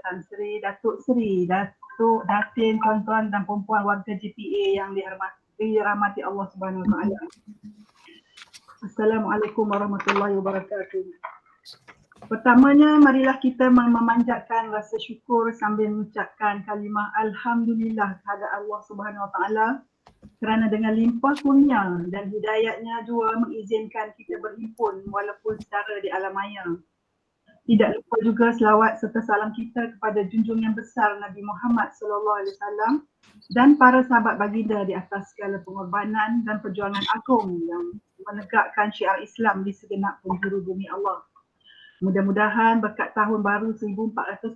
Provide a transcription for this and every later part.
Tan Sri, Datuk Sri, Datuk Datin, tuan-tuan dan puan-puan warga JPA yang dirahmati Allah Subhanahu Wa Taala. Assalamualaikum warahmatullahi wabarakatuh. Pertamanya, marilah kita memanjatkan rasa syukur sambil mengucapkan kalimah Alhamdulillah kepada Allah Subhanahu Wa Taala kerana dengan limpah kurnia dan hidayatnya jua mengizinkan kita berhimpun walaupun secara di alam maya. Tidak lupa juga selawat serta salam kita kepada junjungan yang besar Nabi Muhammad SAW dan para sahabat baginda di atas segala pengorbanan dan perjuangan agung yang menegakkan syiar Islam di segenap penjuru bumi Allah. Mudah-mudahan berkat tahun baru 1443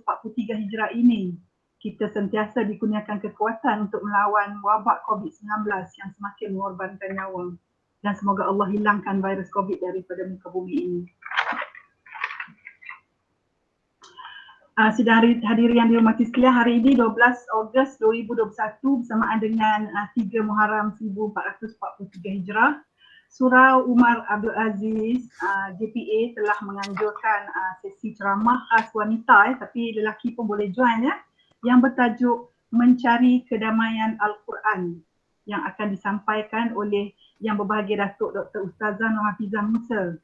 Hijrah ini, kita sentiasa dikurniakan kekuatan untuk melawan wabak COVID-19 yang semakin mengorbankan nyawa. Dan semoga Allah hilangkan virus COVID daripada muka bumi ini. Sidang hadirin yang dihormati sekalian, hari ini 12 Ogos 2021 bersamaan dengan 3 Muharram 1443 Hijrah. Surau Umar Abdul Aziz JPA telah menganjurkan sesi ceramah khas wanita, tapi lelaki pun boleh join ya, yang bertajuk Mencari Kedamaian Al-Quran yang akan disampaikan oleh yang berbahagia Datuk Dr. Ustazah Nur Hafizah Musa.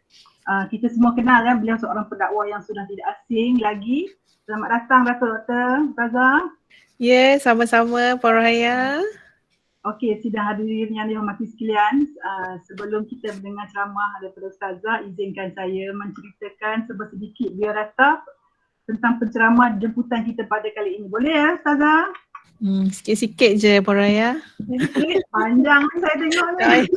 Kita semua kenal kan, beliau seorang pendakwah yang sudah tidak asing lagi. Selamat datang Datuk Dr. Ustazah. Ya, sama-sama Puan Rohaya. Okey, sidang hadirin yang dihormati sekalian, sebelum kita mendengar ceramah daripada Ustazah, izinkan saya menceritakan sedikit biodata tentang penceramah jemputan kita pada kali ini. Boleh ya Ustazah? Sikit-sikit je Puan Rohaya. Panjang saya tengok ni.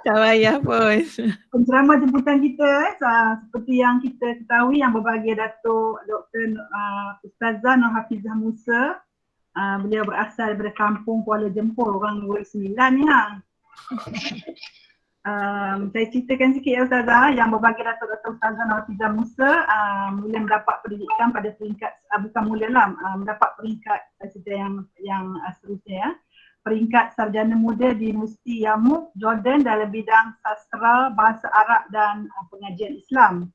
Tak payah pun. Penceramah jemputan kita seperti yang kita ketahui, yang berbahagia Datuk Dr. Ustazah Nur Hafizah Musa. Beliau berasal daripada kampung Kuala Jempol, orang Negeri Sembilan ni saya ceritakan sikit ya Ustazah, yang berbahagia Datuk Ustazah Nur Hafizah Musa mula mendapat pendidikan pada peringkat mendapat peringkat yang seterusnya ya. Peringkat sarjana muda di Universiti Yarmouk, Jordan dalam bidang sastra, bahasa Arab dan pengajian Islam.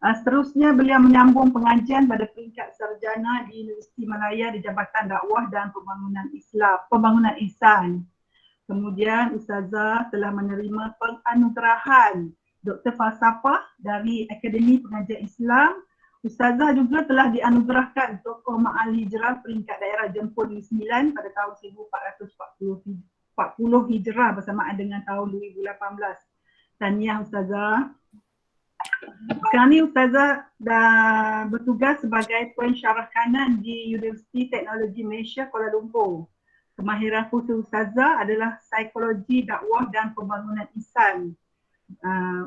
Seterusnya beliau menyambung pengajian pada peringkat sarjana di Universiti Malaya di Jabatan Dakwah dan Pembangunan Ihsan. Kemudian Ustazah telah menerima penganugerahan Doktor Falsafah dari Akademi Pengajian Islam. Ustazah juga telah dianugerahkan Tokoh Ma'al Hijrah peringkat daerah Jempol Negeri 9 pada tahun 1440 Hijrah bersamaan dengan tahun 2018. Tahniah Ustazah. Sekarang ni Ustazah dah bertugas sebagai pensyarah kanan di Universiti Teknologi Malaysia Kuala Lumpur. Kemahiran khusus Ustazah adalah psikologi dakwah dan pembangunan ihsan.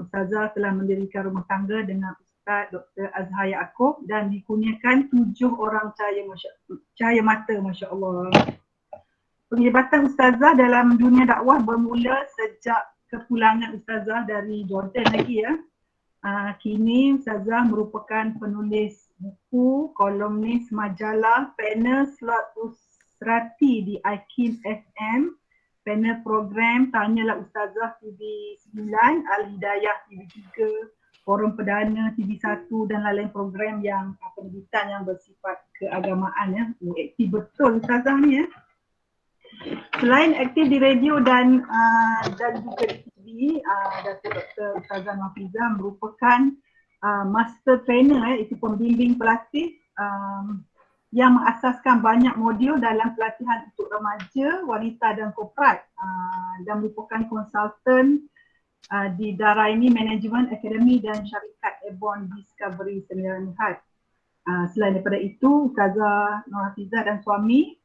Ustazah telah mendirikan rumah tangga dengan Ustaz Dr. Azhar Yaakob dan dikurniakan 7 orang cahaya mata, Masya Allah. Penglibatan Ustazah dalam dunia dakwah bermula sejak kepulangan Ustazah dari Jordan lagi ya. Kini Ustazah merupakan penulis buku, kolumnis majalah, panel slot Usrati di IKIM FM, panel program Tanyalah Ustazah TV9, Al-Hidayah TV3, Forum Perdana TV1 dan lain-lain program yang penerbitan yang bersifat keagamaan ya. Aktif betul Ustazah ni ya. Selain aktif di radio dan juga di TV, Datuk Dr. Ustazah Nur Hafizah merupakan master trainer itu pembimbing pelatih yang mengasaskan banyak modul dalam pelatihan untuk remaja, wanita dan korporat dan merupakan konsultan di Daraini Management Academy dan syarikat Airborne Discovery Sembilan Hat. Selain daripada itu, Ustazah Nur Hafizah dan suami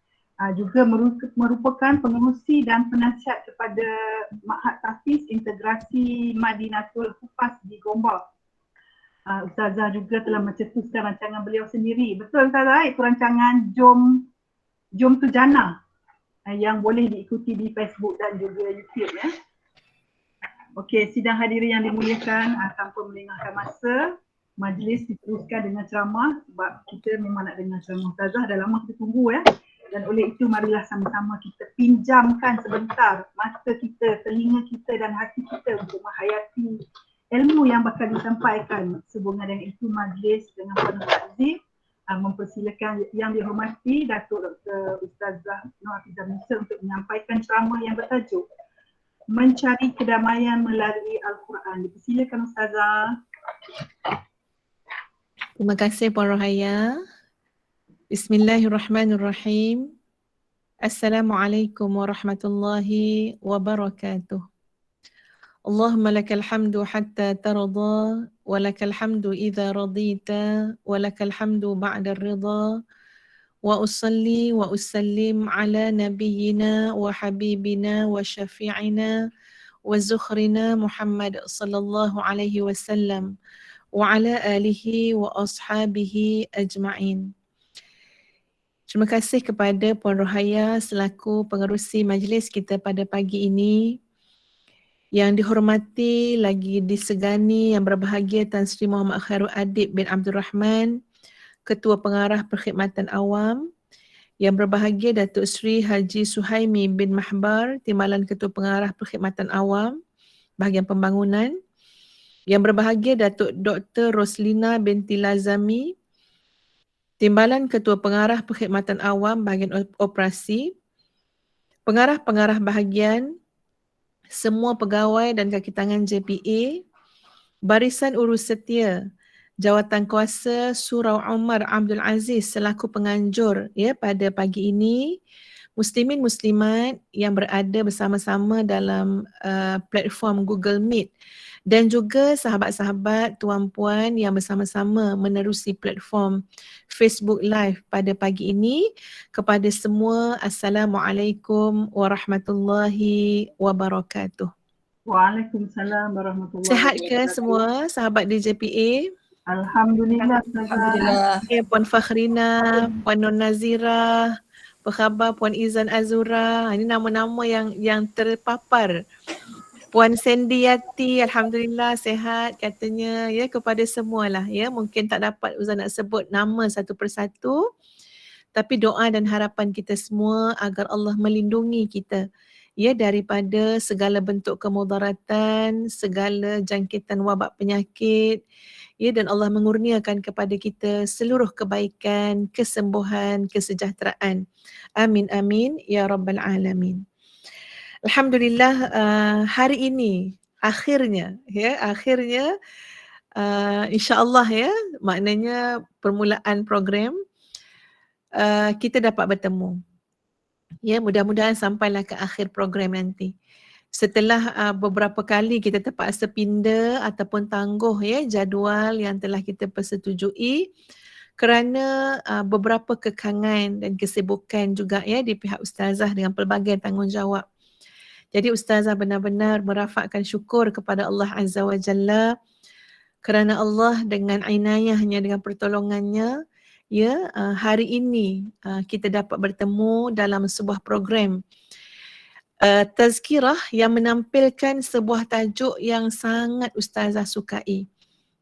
juga merupakan pengerusi dan penasihat kepada Ma'had Tahfiz Integrasi Madinatul Hufaz di Gombak. Ustazah juga telah mencetuskan rancangan beliau sendiri. Betul Ustazah, itu rancangan Jom Tu Jannah yang boleh diikuti di Facebook dan juga YouTube ya. Okey, sidang hadirin yang dimuliakan, tanpa melengahkan masa, majlis diteruskan dengan ceramah sebab kita memang nak dengar ceramah Ustazah, dah lama kita tunggu ya. Dan oleh itu marilah sama-sama kita pinjamkan sebentar mata kita, telinga kita dan hati kita untuk menghayati ilmu yang bakal disampaikan. Sehubungan dengan itu majlis dengan penuh takzim mempersilakan yang dihormati Datuk Dr. Ustazah Nur Hafizah Musa untuk menyampaikan ceramah yang bertajuk Mencari Kedamaian Melalui Al-Quran. Dipersilakan Ustazah. Terima kasih Puan Rohaya. Bismillahirrahmanirrahim. Assalamualaikum warahmatullahi wabarakatuh. Allahumma lakal hamdu hatta tarda, wa lakal hamdu idza radita, wa lakal hamdu ba'da ridha, wa usalli wa usallim ala nabiyyina wa habibina wa syafi'ina wa zukhrina Muhammad sallallahu alaihi wasallam wa ala alihi wa ashabihi ajma'in. Terima kasih kepada Puan Rohaya selaku pengerusi majlis kita pada pagi ini. Yang dihormati lagi disegani yang berbahagia Tan Sri Muhammad Khairul Adib bin Abdul Rahman, Ketua Pengarah Perkhidmatan Awam. Yang berbahagia Datuk Sri Haji Suhaimi bin Mahbar, Timbalan Ketua Pengarah Perkhidmatan Awam, Bahagian Pembangunan. Yang berbahagia Datuk Dr. Roslina binti Lazami, Timbalan Ketua Pengarah Perkhidmatan Awam, Bahagian Operasi. Pengarah-pengarah bahagian, semua pegawai dan kaki tangan JPA, Barisan Urus Setia, Jawatan Kuasa Surau Umar Abdul Aziz selaku penganjur pada pagi ini, muslimin muslimat yang berada bersama-sama dalam platform Google Meet dan juga sahabat-sahabat tuan-puan yang bersama-sama menerusi platform Facebook Live pada pagi ini. Kepada semua, Assalamualaikum warahmatullahi wabarakatuh. Waalaikumsalam warahmatullahi Sihat wabarakatuh. ke semua sahabat di JPA? Alhamdulillah. Alhamdulillah. Okay, Puan Fakhrina, Puan Nur Nazira, apa khabar Puan Izan Azura? Ini nama-nama yang terpapar. Puan Sandy Yati, Alhamdulillah sihat katanya kepada semualah mungkin tak dapat Ustaz nak sebut nama satu persatu, tapi doa dan harapan kita semua agar Allah melindungi kita daripada segala bentuk kemudaratan, segala jangkitan wabak penyakit, dan Allah mengurniakan kepada kita seluruh kebaikan, kesembuhan, kesejahteraan. Amin amin ya rabbal alamin. Alhamdulillah hari ini akhirnya insya-Allah maknanya permulaan program kita dapat bertemu. Mudah-mudahan sampailah ke akhir program nanti. Setelah beberapa kali kita terpaksa pindah ataupun tangguh jadual yang telah kita persetujui kerana beberapa kekangan dan kesibukan juga di pihak ustazah dengan pelbagai tanggungjawab. Jadi ustazah benar-benar merafakkan syukur kepada Allah Azza wa Jalla kerana Allah dengan inayahnya, dengan pertolongannya, hari ini kita dapat bertemu dalam sebuah program tazkirah yang menampilkan sebuah tajuk yang sangat ustazah sukai.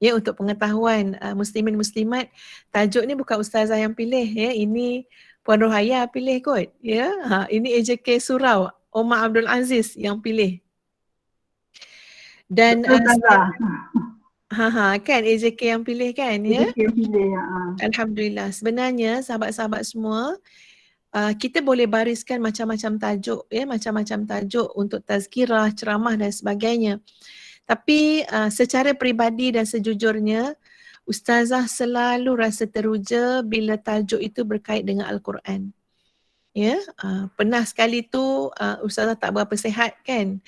Untuk pengetahuan muslimin muslimat, tajuk ni bukan ustazah yang pilih, ini Puan Rohaya pilih kot. Ini AJK Surau Omar Abdul Aziz yang pilih. Dan kan AJK yang pilih kan AJK yang pilih Alhamdulillah. Sebenarnya sahabat-sahabat semua, kita boleh bariskan macam-macam tajuk macam-macam tajuk untuk tazkirah, ceramah dan sebagainya. Tapi secara peribadi dan sejujurnya, ustazah selalu rasa teruja bila tajuk itu berkait dengan Al-Quran. Pernah sekali tu ustazah tak berapa sihat kan,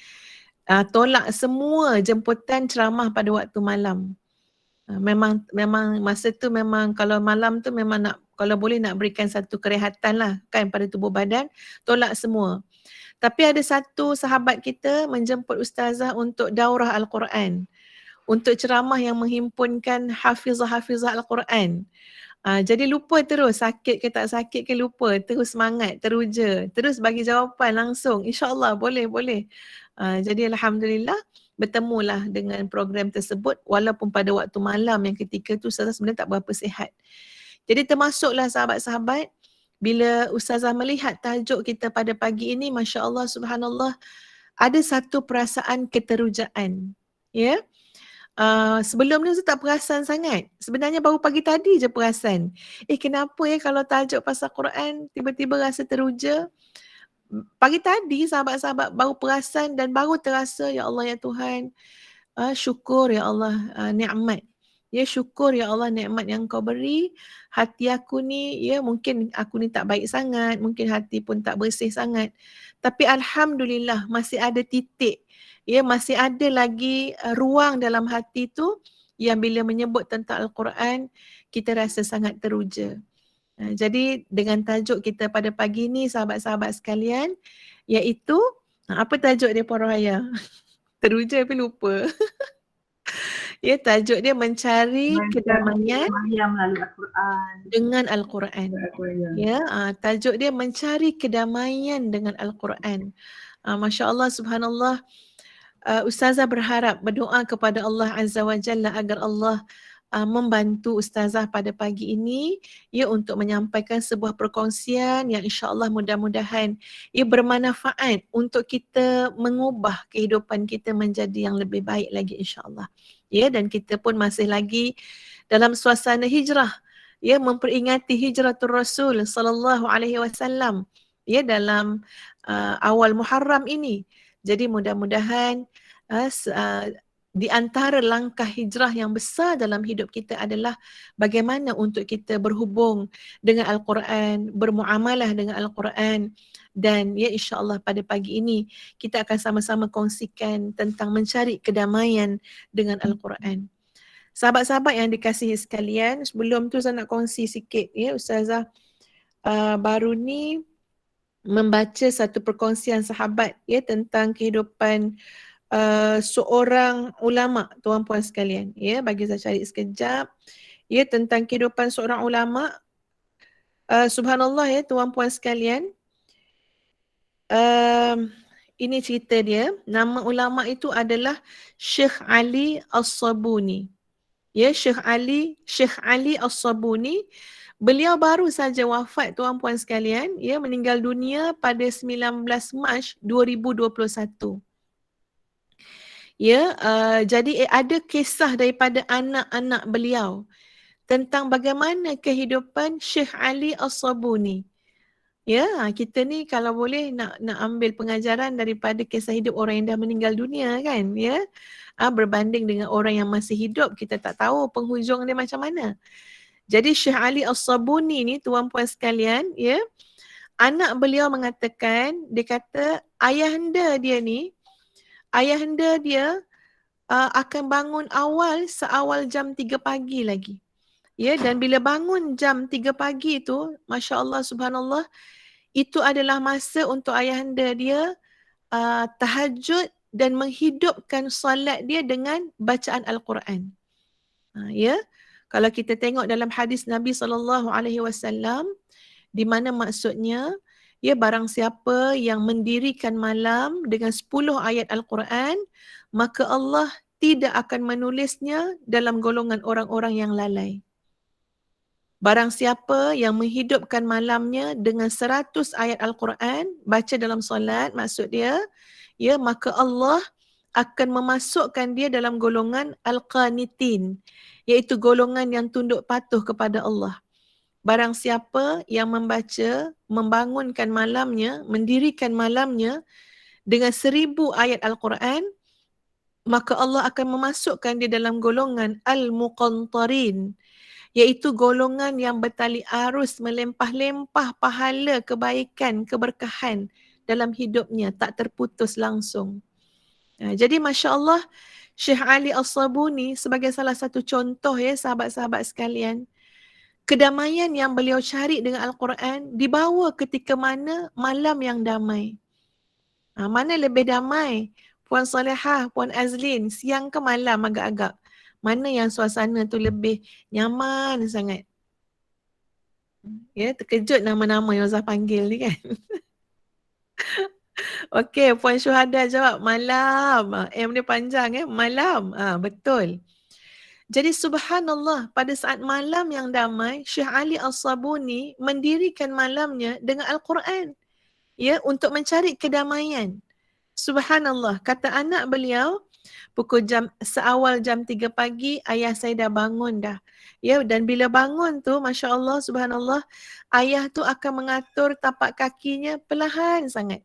tolak semua jemputan ceramah pada waktu malam. Memang masa tu memang kalau malam tu memang nak, kalau boleh nak berikan satu kerehatan lah kan pada tubuh badan, tolak semua. Tapi ada satu sahabat kita menjemput ustazah untuk daurah Al-Quran, untuk ceramah yang menghimpunkan hafizah-hafizah Al-Quran. Jadi lupa terus, sakit ke tak sakit ke lupa, terus semangat, teruja, terus bagi jawapan langsung, insyaAllah boleh. Jadi Alhamdulillah bertemulah dengan program tersebut walaupun pada waktu malam yang ketika tu ustazah sebenarnya tak berapa sihat. Jadi termasuklah sahabat-sahabat, bila ustazah melihat tajuk kita pada pagi ini, Masya Allah, Subhanallah, ada satu perasaan keterujaan. sebelum ni Ustaz tak perasan sangat. Sebenarnya baru pagi tadi je perasan. Kenapa kalau tajuk pasal Quran tiba-tiba rasa teruja? Pagi tadi sahabat-sahabat baru perasan dan baru terasa, ya Allah ya Tuhan, syukur ya Allah, nikmat. Ya, syukur ya Allah nikmat yang kau beri. Hati aku ni, ya mungkin aku ni tak baik sangat, mungkin hati pun tak bersih sangat. Tapi Alhamdulillah masih ada titik, ya masih ada lagi ruang dalam hati tu yang bila menyebut tentang Al-Quran, kita rasa sangat teruja. Jadi dengan tajuk kita pada pagi ni sahabat-sahabat sekalian, iaitu, apa tajuk dia Puan Rohaya? Teruja tapi lupa. Ya, tajuk dia mencari kedamaian melalui Al-Quran. dengan Al-Quran. Ya, tajuk dia mencari kedamaian dengan Al-Quran. Masya Allah, subhanallah. Ustazah berharap, berdoa kepada Allah Azza wa Jalla agar Allah membantu Ustazah pada pagi ini, ya, untuk menyampaikan sebuah perkongsian yang insya-Allah mudah-mudahan ia bermanfaat untuk kita mengubah kehidupan kita menjadi yang lebih baik lagi insya-Allah. Ya, dan kita pun masih lagi dalam suasana hijrah, ya, memperingati hijratul Rasul sallallahu alaihi wasallam, ya, dalam awal Muharram ini. Jadi mudah-mudahan di antara langkah hijrah yang besar dalam hidup kita adalah bagaimana untuk kita berhubung dengan Al-Quran, bermuamalah dengan Al-Quran, dan ya insya-Allah pada pagi ini kita akan sama-sama kongsikan tentang mencari kedamaian dengan Al-Quran. Sahabat-sahabat yang dikasihi sekalian, sebelum tu saya nak kongsi sikit, ya Ustazah baru ni membaca satu perkongsian sahabat, ya, tentang kehidupan seorang ulama, tuan-puan sekalian. Ya, bagi saya cari sekejap. Ya, tentang kehidupan seorang ulama. Subhanallah ya, tuan-puan sekalian. Ini cerita dia. Nama ulama itu adalah Syekh Ali As-Sabuni. Ya, Syekh Ali As-Sabuni. Beliau baru saja wafat, tuan-puan sekalian. Ya, meninggal dunia pada 19 Mac 2021. Ya, jadi ada kisah daripada anak-anak beliau tentang bagaimana kehidupan Syekh Ali As-Sabuni. Ya, kita ni kalau boleh nak ambil pengajaran daripada kisah hidup orang yang dah meninggal dunia kan, ya. Berbanding dengan orang yang masih hidup, kita tak tahu penghujung dia macam mana. Jadi Syekh Ali As-Sabuni ni, tuan-puan sekalian, ya, anak beliau mengatakan, dia kata ayahanda dia akan bangun seawal jam 3 pagi lagi. Ya, dan bila bangun jam 3 pagi tu, Masya Allah, subhanallah, itu adalah masa untuk ayahanda dia tahajud dan menghidupkan solat dia dengan bacaan Al-Quran. Ya, kalau kita tengok dalam hadis Nabi SAW, di mana maksudnya, ya, barang siapa yang mendirikan malam dengan 10 ayat Al-Quran, maka Allah tidak akan menulisnya dalam golongan orang-orang yang lalai. Barang siapa yang menghidupkan malamnya dengan 100 ayat Al-Quran, baca dalam solat, maksud dia, ya, maka Allah akan memasukkan dia dalam golongan Al-Qanitin, iaitu golongan yang tunduk patuh kepada Allah. Barang siapa yang membaca, membangunkan malamnya, mendirikan malamnya dengan 1000 ayat Al-Quran, maka Allah akan memasukkan dia dalam golongan Al-Muqantarin, iaitu golongan yang bertali arus melempah-lempah pahala kebaikan, keberkahan dalam hidupnya, tak terputus langsung. Jadi Masya Allah, Syekh Ali As-Sabuni sebagai salah satu contoh, ya sahabat-sahabat sekalian, kedamaian yang beliau cari dengan Al-Quran dibawa ketika mana malam yang damai. Mana lebih damai? Puan Salihah, Puan Azlin, siang ke malam agak-agak? Mana yang suasana tu lebih nyaman sangat? Ya, terkejut nama-nama yang Ustaz panggil ni kan. Okey, Puan Syuhada jawab malam. M dia panjang ya, malam. Betul. Jadi subhanallah, pada saat malam yang damai, Syekh Ali As-Sabuni mendirikan malamnya dengan Al-Quran, ya, untuk mencari kedamaian. Subhanallah, kata anak beliau, Seawal jam 3 pagi, ayah saya dah bangun dah. Ya, dan bila bangun tu, Masya Allah, Subhanallah, ayah tu akan mengatur tapak kakinya perlahan sangat.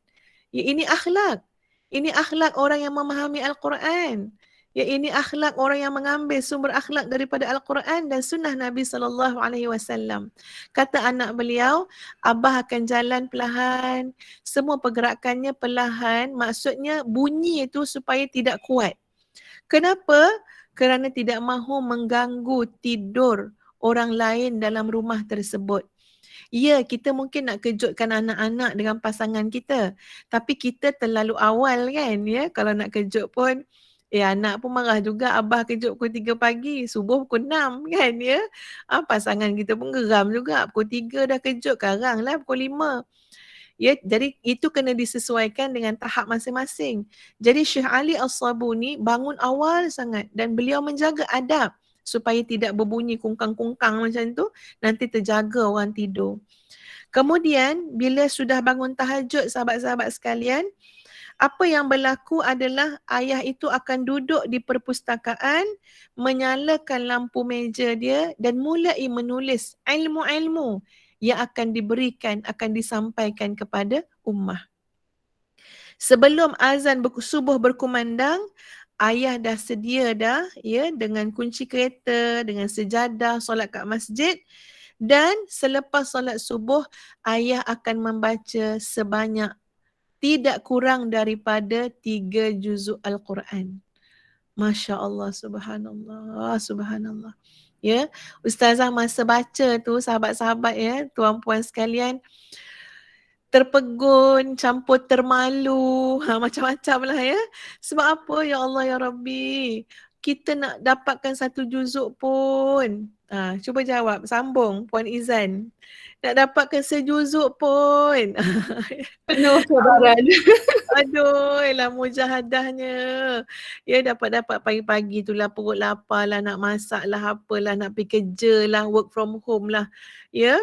Ya, ini akhlak. Ini akhlak orang yang memahami Al-Quran. Ya, ini akhlak orang yang mengambil sumber akhlak daripada Al-Quran dan sunnah Nabi SAW. Kata anak beliau, Abah akan jalan perlahan, semua pergerakannya perlahan, maksudnya bunyi itu supaya tidak kuat. Kenapa? Kerana tidak mahu mengganggu tidur orang lain dalam rumah tersebut. Ya, kita mungkin nak kejutkan anak-anak dengan pasangan kita. Tapi kita terlalu awal kan, ya. Kalau nak kejut pun, anak pun marah juga. Abah kejut pukul 3 pagi, subuh pukul 6 kan, ya. Pasangan kita pun geram juga. Pukul 3 dah kejut, karang lah pukul 5. Ya, jadi itu kena disesuaikan dengan tahap masing-masing. Jadi Syekh Ali As-Sabuni bangun awal sangat dan beliau menjaga adab supaya tidak berbunyi kungkang-kungkang macam tu, nanti terjaga orang tidur. Kemudian bila sudah bangun tahajud sahabat-sahabat sekalian, apa yang berlaku adalah ayah itu akan duduk di perpustakaan, menyalakan lampu meja dia dan mulai menulis ilmu-ilmu yang akan diberikan, akan disampaikan kepada ummah. Sebelum azan subuh berkumandang, ayah dah sedia dah, ya, dengan kunci kereta, dengan sejadah, solat kat masjid. Dan selepas solat subuh, ayah akan membaca sebanyak tidak kurang daripada 3 juzuk Al-Quran. Masya Allah, subhanallah, subhanallah. Ya, Ustazah masa baca tu, sahabat-sahabat ya, tuan-puan sekalian, terpegun, campur termalu, macam-macam lah ya. Sebab apa? Ya Allah, ya Rabbi, kita nak dapatkan 1 juzuk pun. Cuba jawab, sambung Puan Izan. Nak dapatkan sejuzuk pun. Penuh cabaran. Aduh, lah mujahadahnya. Ya, dapat-dapat pagi-pagi tu lah perut lapar lah, nak masak lah, apalah, nak pergi kerja lah, work from home lah. Ya,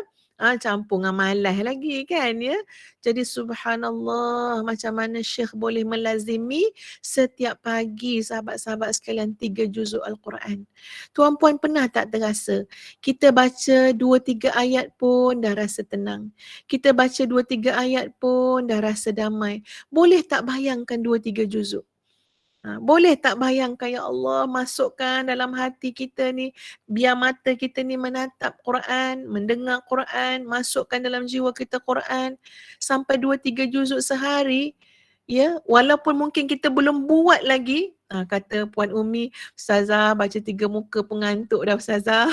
campur dengan malas lagi kan, ya. Jadi subhanallah, macam mana Syekh boleh melazimi setiap pagi sahabat-sahabat sekalian 3 juzuk Al-Quran. Tuan-puan pernah tak terasa, kita baca 2-3 ayat pun dah rasa tenang. Kita baca 2-3 ayat pun dah rasa damai. Boleh tak bayangkan 2-3 juzuk? Boleh tak bayangkan, ya Allah, masukkan dalam hati kita ni, biar mata kita ni menatap Quran, mendengar Quran, masukkan dalam jiwa kita Quran sampai 2-3 juzuk sehari. Ya, walaupun mungkin kita belum buat lagi, kata Puan Umi, Ustazah baca 3 muka pengantuk dah Ustazah.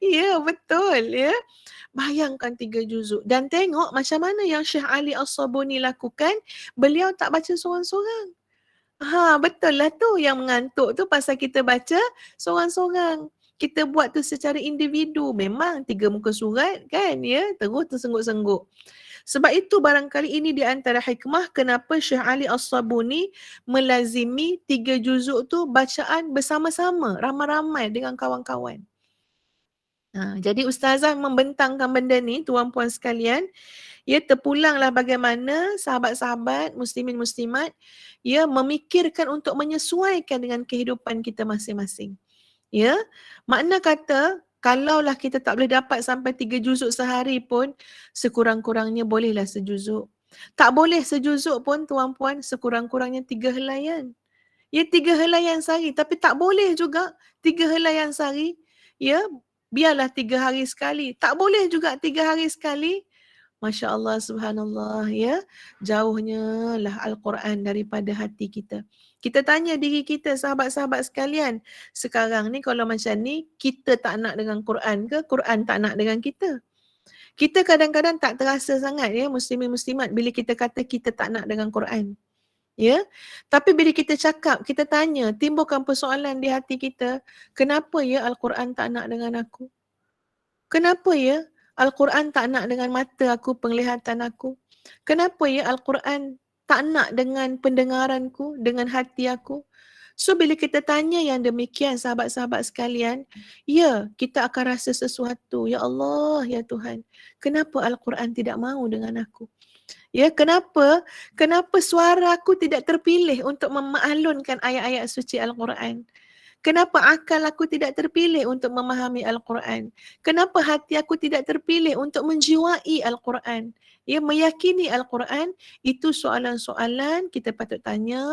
Ya, betul ya. Bayangkan 3 juzuk dan tengok macam mana yang Syekh Ali As-Sabuni lakukan, beliau tak baca seorang-seorang. Betul lah tu, yang mengantuk tu pasal kita baca seorang-seorang. Kita buat tu secara individu, memang 3 muka surat kan ya, terus tersengguk-sengguk. Sebab itu barangkali ini di antara hikmah kenapa Syekh Ali As-Sabuni melazimi 3 juzuk tu bacaan bersama-sama, ramai-ramai dengan kawan-kawan. Jadi Ustazah membentangkan benda ni, tuan-puan sekalian, ya, terpulanglah bagaimana sahabat-sahabat muslimin muslimat ya memikirkan untuk menyesuaikan dengan kehidupan kita masing-masing. Ya, makna kata kalaulah kita tak boleh dapat sampai 3 juzuk sehari pun, sekurang-kurangnya bolehlah sejuzuk. Tak boleh sejuzuk pun tuan-puan, sekurang-kurangnya 3 helaian. Ya, 3 helaian sehari, tapi tak boleh juga 3 helaian sehari. Ya, biarlah 3 hari sekali. Tak boleh juga 3 hari sekali. Masya Allah, subhanallah ya. Jauhnya lah Al-Quran daripada hati kita. Kita tanya diri kita, sahabat-sahabat sekalian, sekarang ni kalau macam ni, kita tak nak dengan Quran ke? Quran tak nak dengan kita? Kita kadang-kadang tak terasa sangat ya, muslimin muslimat, bila kita kata kita tak nak dengan Quran. Ya, tapi bila kita cakap, kita tanya, timbulkan persoalan di hati kita, kenapa ya Al-Quran tak nak dengan aku? Kenapa ya Al-Quran tak nak dengan mata aku, penglihatan aku? Kenapa ya Al-Quran tak nak dengan pendengaranku, dengan hati aku? So bila kita tanya yang demikian sahabat-sahabat sekalian, ya kita akan rasa sesuatu. Ya Allah, ya Tuhan, kenapa Al-Quran tidak mahu dengan aku? Ya, kenapa suara aku tidak terpilih untuk memaklunkan ayat-ayat suci Al-Quran? Kenapa akal aku tidak terpilih untuk memahami Al-Quran? Kenapa hati aku tidak terpilih untuk menjiwai Al-Quran? Ya, meyakini Al-Quran, itu soalan-soalan kita patut tanya.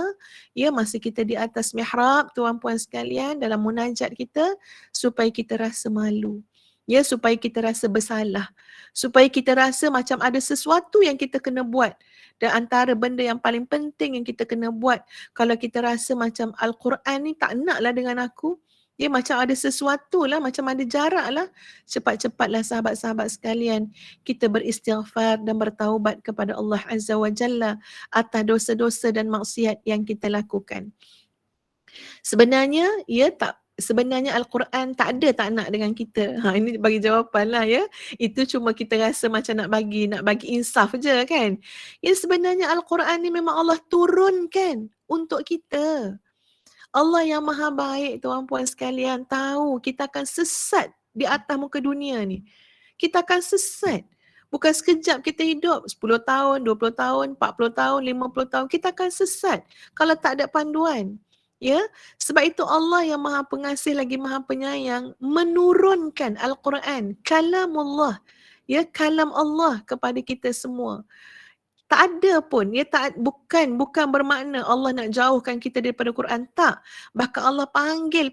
Ya, masa kita di atas mihrab, tuan puan sekalian, dalam munajat kita, supaya kita rasa malu. Ya, supaya kita rasa bersalah. Supaya kita rasa macam ada sesuatu yang kita kena buat. Dan antara benda yang paling penting yang kita kena buat, kalau kita rasa macam Al-Quran ni tak naklah dengan aku, dia macam ada sesuatu lah, macam ada jarak lah, cepat-cepatlah sahabat-sahabat sekalian, kita beristighfar dan bertaubat kepada Allah Azza wa Jalla atas dosa-dosa dan maksiat yang kita lakukan. Sebenarnya sebenarnya Al-Quran tak nak dengan kita. Ini bagi jawapan lah ya. Itu cuma kita rasa macam nak bagi insaf je kan. Ya, sebenarnya Al-Quran ni memang Allah turunkan untuk kita. Allah yang maha baik, tuan puan sekalian, tahu kita akan sesat di atas muka dunia ni. Kita akan sesat. Bukan sekejap kita hidup, 10 tahun, 20 tahun, 40 tahun, 50 tahun, kita akan sesat kalau tak ada panduan. Ya, sebab itu Allah yang maha pengasih lagi maha penyayang menurunkan Al-Quran, kalamullah, ya, kalam Allah kepada kita semua. Tak ada pun, ya, bukan bermakna Allah nak jauhkan kita daripada Quran, tak. Bahkan Allah panggil,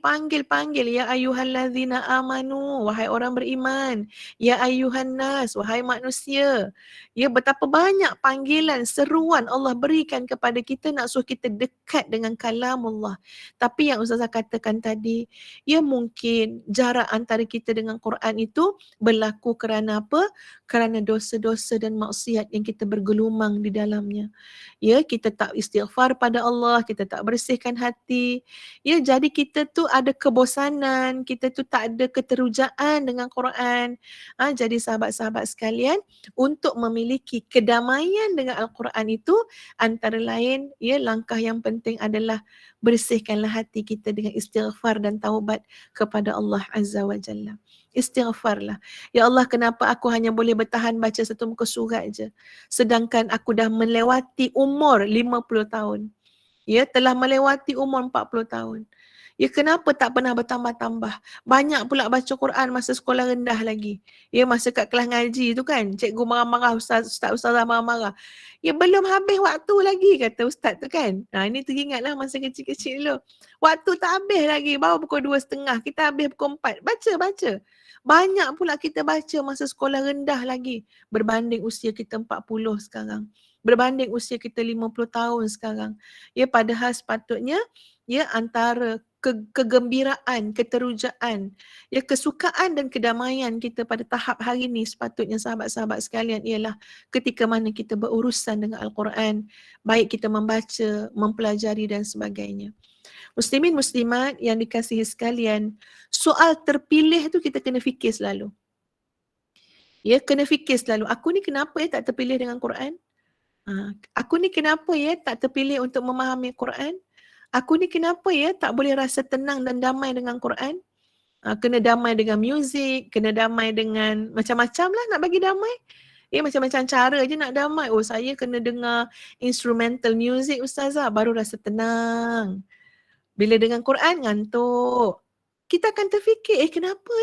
ya ayyuhallazina amanu, wahai orang beriman, ya ayyuhan nas, wahai manusia. Ya, betapa banyak panggilan, seruan Allah berikan kepada kita nak suruh kita dekat dengan kalamullah. Tapi yang Ustazah katakan tadi, ya mungkin jarak antara kita dengan Quran itu berlaku kerana apa? Kerana dosa-dosa dan maksiat yang kita bergelumang di dalamnya. Ya, kita tak istighfar pada Allah, kita tak bersihkan hati. Ya, jadi kita tu ada kebosanan, kita tu tak ada keterujaan dengan Quran. Jadi sahabat-sahabat sekalian, untuk memiliki kedamaian dengan Al-Quran itu, antara lain, ya, langkah yang penting adalah bersihkanlah hati kita dengan istighfar dan taubat kepada Allah Azza wa Jalla. Istighfarlah. Ya Allah, kenapa aku hanya boleh bertahan baca satu muka surat je, sedangkan aku dah melewati umur 50 tahun. Ya, telah melewati umur 40 tahun. Ya, kenapa tak pernah bertambah-tambah? Banyak pula baca Quran masa sekolah rendah lagi. Ya, masa kat kelas ngaji tu kan, cikgu marah-marah, ustazah marah-marah. Ya, belum habis waktu lagi kata ustaz tu kan. Ini teringatlah masa kecil-kecil dulu. Waktu tak habis lagi, baru pukul 2.30, kita habis pukul 4. Baca. Banyak pula kita baca masa sekolah rendah lagi berbanding usia kita 40 sekarang. Berbanding usia kita 50 tahun sekarang. Ya, padahal sepatutnya ya antara kegembiraan, keterujaan, ya kesukaan dan kedamaian kita pada tahap hari ini sepatutnya sahabat-sahabat sekalian ialah ketika mana kita berurusan dengan Al-Quran, baik kita membaca, mempelajari dan sebagainya. Muslimin muslimat yang dikasihi sekalian, soal terpilih tu kita kena fikir selalu. Ya, kena fikir selalu. Aku ni kenapa tak terpilih dengan Quran? Aku ni kenapa tak terpilih untuk memahami Quran? Aku ni kenapa tak boleh rasa tenang dan damai dengan Quran? Kena damai dengan muzik, kena damai dengan macam-macam lah nak bagi damai. Macam-macam cara je nak damai. Oh, saya kena dengar instrumental music ustazah baru rasa tenang. Bila dengan Quran ngantuk. Kita akan terfikir, kenapa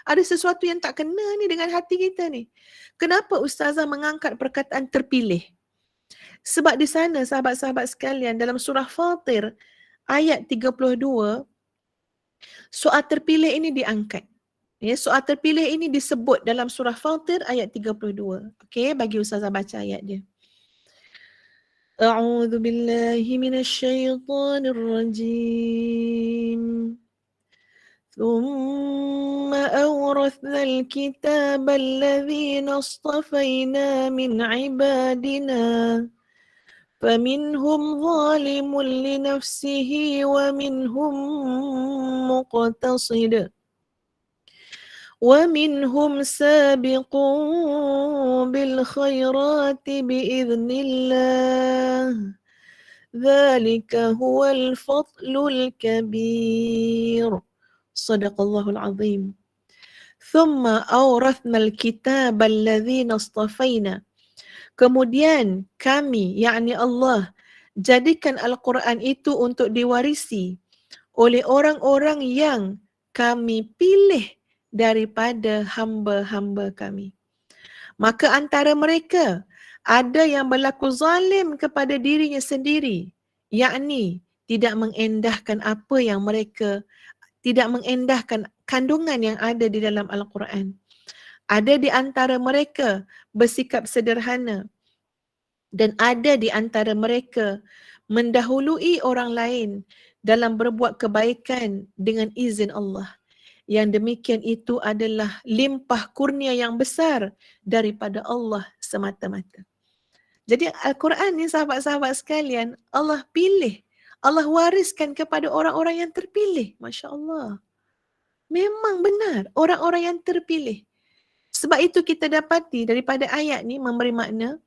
ada sesuatu yang tak kena ni dengan hati kita ni. Kenapa ustazah mengangkat perkataan terpilih? Sebab di sana sahabat-sahabat sekalian dalam surah Fatir ayat 32, soal terpilih ini diangkat. Ya, soal terpilih ini disebut dalam surah Fatir ayat 32. Okey, bagi ustazah baca ayat dia. A'udzu billahi minasyaitonir rajim. ثم أورثنا الكتاب الذين اصطفينا من عبادنا فمنهم ظالم لنفسه ومنهم مقتصد ومنهم سابق بالخيرات بإذن الله Dzalika huwal fadlul kabir. Sadaqallahul azim. Thumma awrathnal kitaba alladhina istafaina. Kemudian kami, yakni Allah, jadikan Al-Quran itu untuk diwarisi oleh orang-orang yang kami pilih daripada hamba-hamba kami. Maka antara mereka ada yang berlaku zalim kepada dirinya sendiri, yakni tidak mengendahkan apa yang mereka, tidak mengendahkan kandungan yang ada di dalam Al-Quran. Ada di antara mereka bersikap sederhana dan ada di antara mereka mendahului orang lain dalam berbuat kebaikan dengan izin Allah. Yang demikian itu adalah limpah kurnia yang besar daripada Allah semata-mata. Jadi Al-Quran ni sahabat-sahabat sekalian, Allah pilih, Allah wariskan kepada orang-orang yang terpilih. Masya Allah. Memang benar, orang-orang yang terpilih. Sebab itu kita dapati daripada ayat ni memberi makna,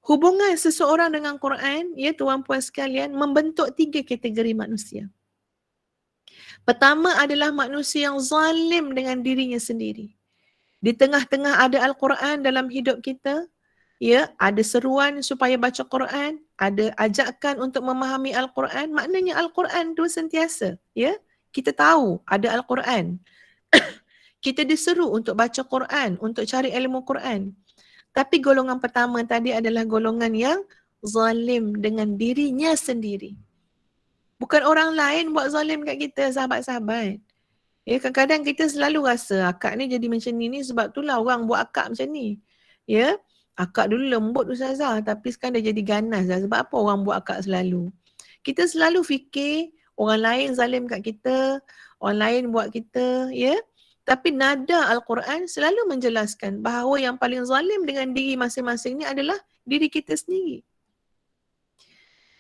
hubungan seseorang dengan Quran, ya tuan-puan sekalian, membentuk 3 kategori manusia. Pertama adalah manusia yang zalim dengan dirinya sendiri. Di tengah-tengah ada Al-Quran dalam hidup kita, ya, ada seruan supaya baca Quran, ada ajakan untuk memahami Al-Quran, maknanya Al-Quran tu sentiasa, ya. Kita tahu ada Al-Quran. Kita diseru untuk baca Quran, untuk cari ilmu Quran. Tapi golongan pertama tadi adalah golongan yang zalim dengan dirinya sendiri. Bukan orang lain buat zalim kat kita, sahabat-sahabat. Ya, kadang-kadang kita selalu rasa akak ni jadi macam ni sebab itulah orang buat akak macam ni. Ya, akak dulu lembut Ustazah tapi sekarang dah jadi ganas dah. Sebab apa orang buat akak selalu? Kita selalu fikir orang lain zalim kat kita, orang lain buat kita, ya. Tapi nada Al-Quran selalu menjelaskan bahawa yang paling zalim dengan diri masing-masing ni adalah diri kita sendiri.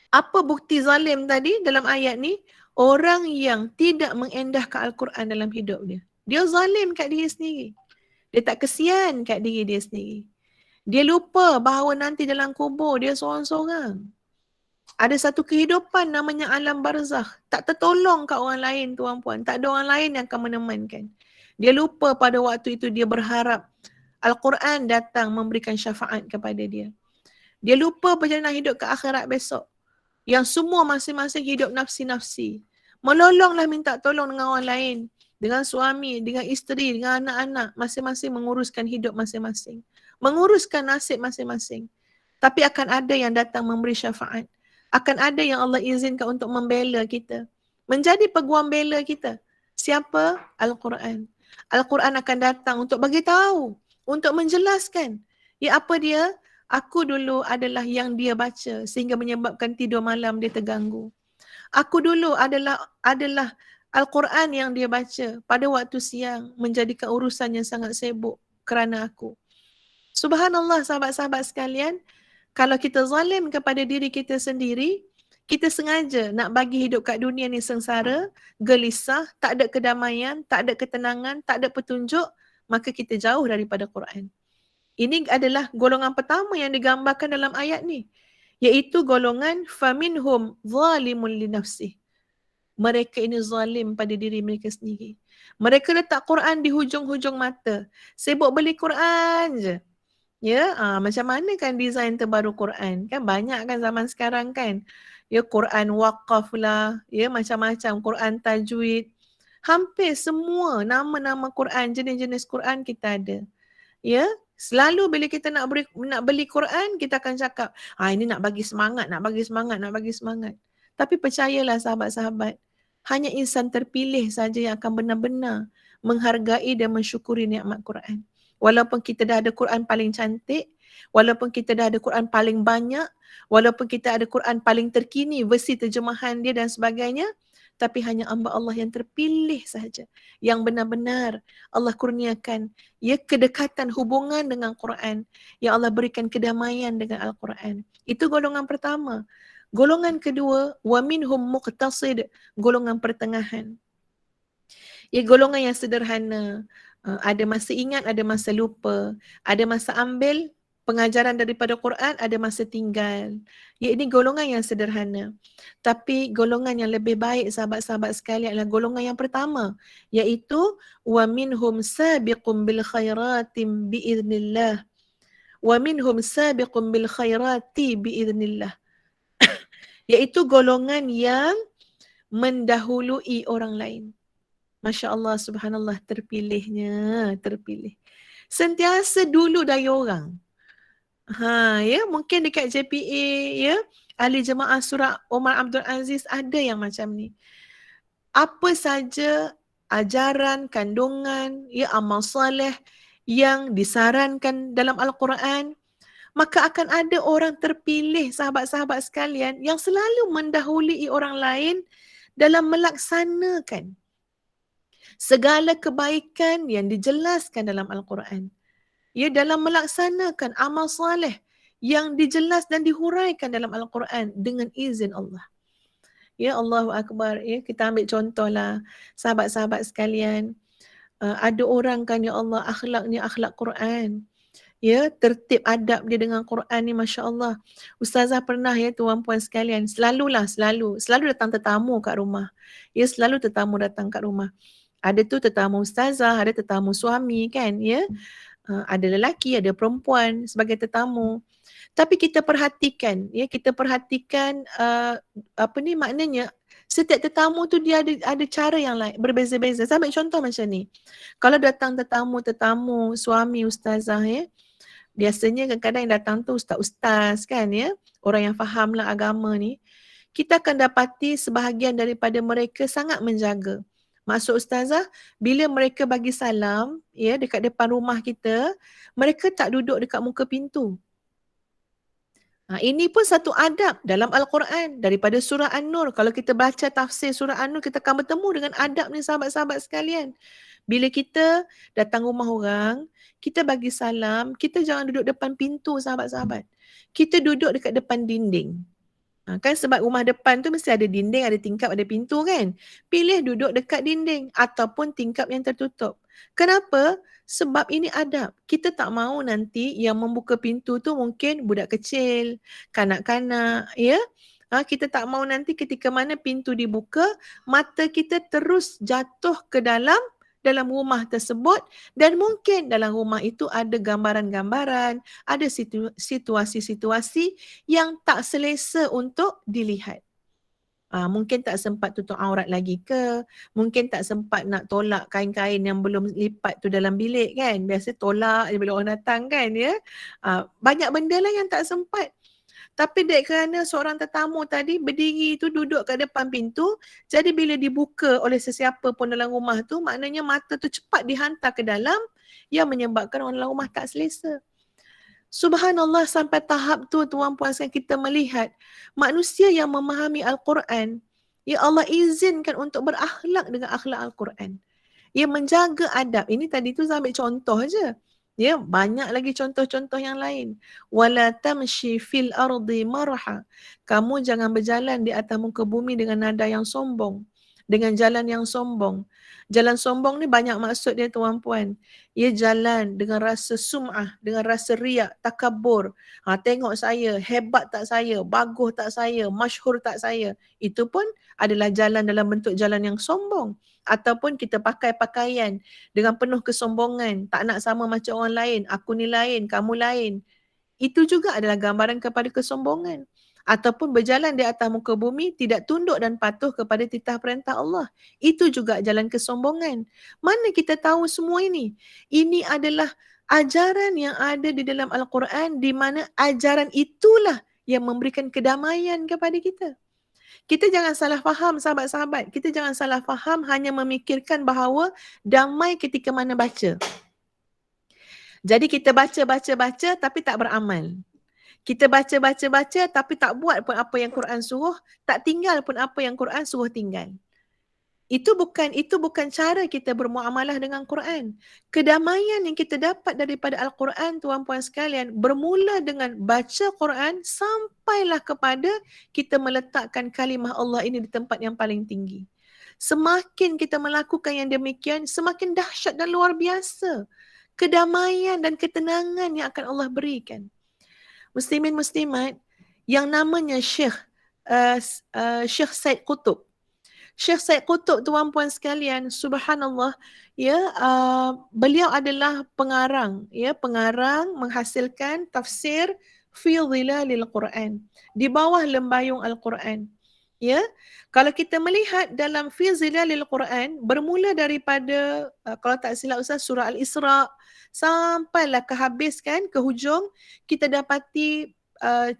Apa bukti zalim tadi dalam ayat ni? Orang yang tidak mengendahkan Al-Quran dalam hidup dia. Dia zalim kat diri sendiri. Dia tak kesian kat diri dia sendiri. Dia lupa bahawa nanti dalam kubur dia seorang-seorang. Ada satu kehidupan namanya alam barzakh. Tak tertolong kat orang lain tuan-puan. Tak ada orang lain yang akan menemankan. Dia lupa pada waktu itu dia berharap Al-Quran datang memberikan syafaat kepada dia. Dia lupa perjalanan hidup ke akhirat besok. Yang semua masing-masing hidup nafsi-nafsi. Melolonglah minta tolong dengan orang lain. Dengan suami, dengan isteri, dengan anak-anak. Masing-masing menguruskan hidup masing-masing. Menguruskan nasib masing-masing. Tapi akan ada yang datang memberi syafaat. Akan ada yang Allah izinkan untuk membela kita. Menjadi peguam bela kita. Siapa? Al-Quran. Al-Quran akan datang untuk bagi tahu. Untuk menjelaskan. Ya, apa dia? Aku dulu adalah yang dia baca sehingga menyebabkan tidur malam dia terganggu. Aku dulu adalah Al-Quran yang dia baca pada waktu siang menjadikan urusan yang sangat sibuk kerana aku. Subhanallah sahabat-sahabat sekalian, kalau kita zalim kepada diri kita sendiri, kita sengaja nak bagi hidup kat dunia ni sengsara, gelisah, tak ada kedamaian, tak ada ketenangan, tak ada petunjuk, maka kita jauh daripada Quran. Ini adalah golongan pertama yang digambarkan dalam ayat ni. Iaitu golongan faminhum zalimun li nafsih. Mereka ini zalim pada diri mereka sendiri. Mereka letak Quran di hujung-hujung mata. Sibuk beli Quran je. Ya, macam mana kan design terbaru Quran? Kan banyak kan zaman sekarang kan. Ya, Quran waqaf lah. Ya, macam-macam. Quran tajwid. Hampir semua nama-nama Quran, jenis-jenis Quran kita ada. Ya, selalu bila kita nak beli Quran, kita akan cakap, ini nak bagi semangat, nak bagi semangat, nak bagi semangat. Tapi percayalah sahabat-sahabat, hanya insan terpilih saja yang akan benar-benar menghargai dan mensyukuri nikmat Quran. Walaupun kita dah ada Quran paling cantik, walaupun kita dah ada Quran paling banyak, walaupun kita ada Quran paling terkini, versi terjemahan dia dan sebagainya, tapi hanya hamba Allah yang terpilih sahaja yang benar-benar Allah kurniakan ya kedekatan hubungan dengan Quran, yang Allah berikan kedamaian dengan Al-Quran. Itu golongan pertama. Golongan kedua, wa minhum muqtasid, golongan pertengahan. Ya, golongan yang sederhana. Ada masa ingat, ada masa lupa, ada masa ambil, pengajaran daripada Quran ada masa tinggal. Ya, ini golongan yang sederhana. Tapi golongan yang lebih baik sahabat-sahabat sekalian adalah golongan yang pertama, iaitu wa minhum sabiqun bil khairatim biiznillah. Wa minhum sabiqun bil khairati biiznillah. Iaitu golongan yang mendahului orang lain. Masya Allah, subhanallah, terpilihnya, terpilih. Sentiasa dulu dari orang. Ya, mungkin dekat JPA, ya, ahli jemaah surah Omar Abdul Aziz ada yang macam ni. Apa saja ajaran, kandungan, ya, amal soleh yang disarankan dalam Al-Quran, maka akan ada orang terpilih, sahabat-sahabat sekalian, yang selalu mendahului orang lain dalam melaksanakan segala kebaikan yang dijelaskan dalam Al-Quran. Ya, dalam melaksanakan amal soleh yang dijelas dan dihuraikan dalam Al-Quran dengan izin Allah. Ya, Allahu Akbar. Ya, kita ambil contohlah sahabat-sahabat sekalian. Ada orang kan, ya Allah, akhlaknya akhlak Quran. Ya, tertib adab dia dengan Quran ni, Masya Allah. Ustazah pernah, ya tuan-puan sekalian, selalu datang tetamu kat rumah. Ya, selalu tetamu datang kat rumah. Ada tu tetamu ustazah, ada tetamu suami kan, ya. Ada lelaki, ada perempuan sebagai tetamu. Tapi kita perhatikan, ya, maknanya setiap tetamu tu dia ada cara yang lain, berbeza-beza. Saya ambil contoh macam ni. Kalau datang tetamu suami ustazah, ya, biasanya kadang-kadang yang datang tu ustaz-ustaz kan, ya, orang yang fahamlah agama ni. Kita akan dapati sebahagian daripada mereka sangat menjaga. Maksud ustazah, bila mereka bagi salam, ya, dekat depan rumah kita, mereka tak duduk dekat muka pintu. Ini pun satu adab dalam Al-Quran daripada surah An-Nur. Kalau kita baca tafsir surah An-Nur, kita akan bertemu dengan adab ni, sahabat-sahabat sekalian. Bila kita datang rumah orang, kita bagi salam, kita jangan duduk depan pintu, sahabat-sahabat. Kita duduk dekat depan dinding. Kan sebab rumah depan tu mesti ada dinding, ada tingkap, ada pintu kan. Pilih duduk dekat dinding ataupun tingkap yang tertutup. Kenapa? Sebab ini adab. Kita tak mahu nanti yang membuka pintu tu mungkin budak kecil, kanak-kanak, ya. Kita tak mahu nanti ketika mana pintu dibuka, mata kita terus jatuh ke dalam rumah tersebut, dan mungkin dalam rumah itu ada gambaran-gambaran, ada situasi-situasi yang tak selesa untuk dilihat. Mungkin tak sempat tutup aurat lagi ke, mungkin tak sempat nak tolak kain-kain yang belum lipat tu dalam bilik kan, biasa tolak bila orang datang kan, ya. Banyak benda lah yang tak sempat. Tapi dek kerana seorang tetamu tadi berdiri tu duduk kat depan pintu, jadi bila dibuka oleh sesiapa pun dalam rumah tu, maknanya mata tu cepat dihantar ke dalam, yang menyebabkan orang dalam rumah tak selesa. Subhanallah, sampai tahap tu tuan-puan sekalian kita melihat manusia yang memahami Al-Quran, ya Allah izinkan untuk berakhlak dengan akhlak Al-Quran. Ya, menjaga adab. Ini tadi tu saya ambil contoh je. Ya, banyak lagi contoh-contoh yang lain. Wala tamshi fil ardi marha. Kamu jangan berjalan di atas muka bumi dengan nada yang sombong, dengan jalan yang sombong. Jalan sombong ni banyak maksud dia tuan-puan. Ia jalan dengan rasa sum'ah, dengan rasa riak, takabur. Tengok saya, hebat tak saya, bagus tak saya, masyhur tak saya. Itu pun adalah jalan dalam bentuk jalan yang sombong. Ataupun kita pakai pakaian dengan penuh kesombongan, tak nak sama macam orang lain, aku ni lain, kamu lain. Itu juga adalah gambaran kepada kesombongan. Ataupun berjalan di atas muka bumi, tidak tunduk dan patuh kepada titah perintah Allah. Itu juga jalan kesombongan. Mana kita tahu semua ini? Ini adalah ajaran yang ada di dalam Al-Quran, di mana ajaran itulah yang memberikan kedamaian kepada kita. Kita jangan salah faham, sahabat-sahabat. Kita jangan salah faham hanya memikirkan bahawa damai ketika mana baca. Jadi kita baca tapi tak beramal. Kita baca tapi tak buat pun apa yang Quran suruh, tak tinggal pun apa yang Quran suruh tinggal. Itu bukan cara kita bermuamalah dengan Quran. Kedamaian yang kita dapat daripada Al-Quran, tuan-puan sekalian, bermula dengan baca Quran sampailah kepada kita meletakkan kalimah Allah ini di tempat yang paling tinggi. Semakin kita melakukan yang demikian, semakin dahsyat dan luar biasa kedamaian dan ketenangan yang akan Allah berikan. muslimin muslimat, yang namanya Syekh Said Qutb. Syekh Said Qutb, tuan-puan sekalian, subhanallah, beliau adalah pengarang, pengarang menghasilkan tafsir fi dhilalil Quran, di bawah lembayung Al-Quran. Kalau kita melihat dalam fi dhilalil Quran, bermula daripada kalau tak silap Ustaz, surah Al-Isra sampailah ke habis kan, ke hujung, kita dapati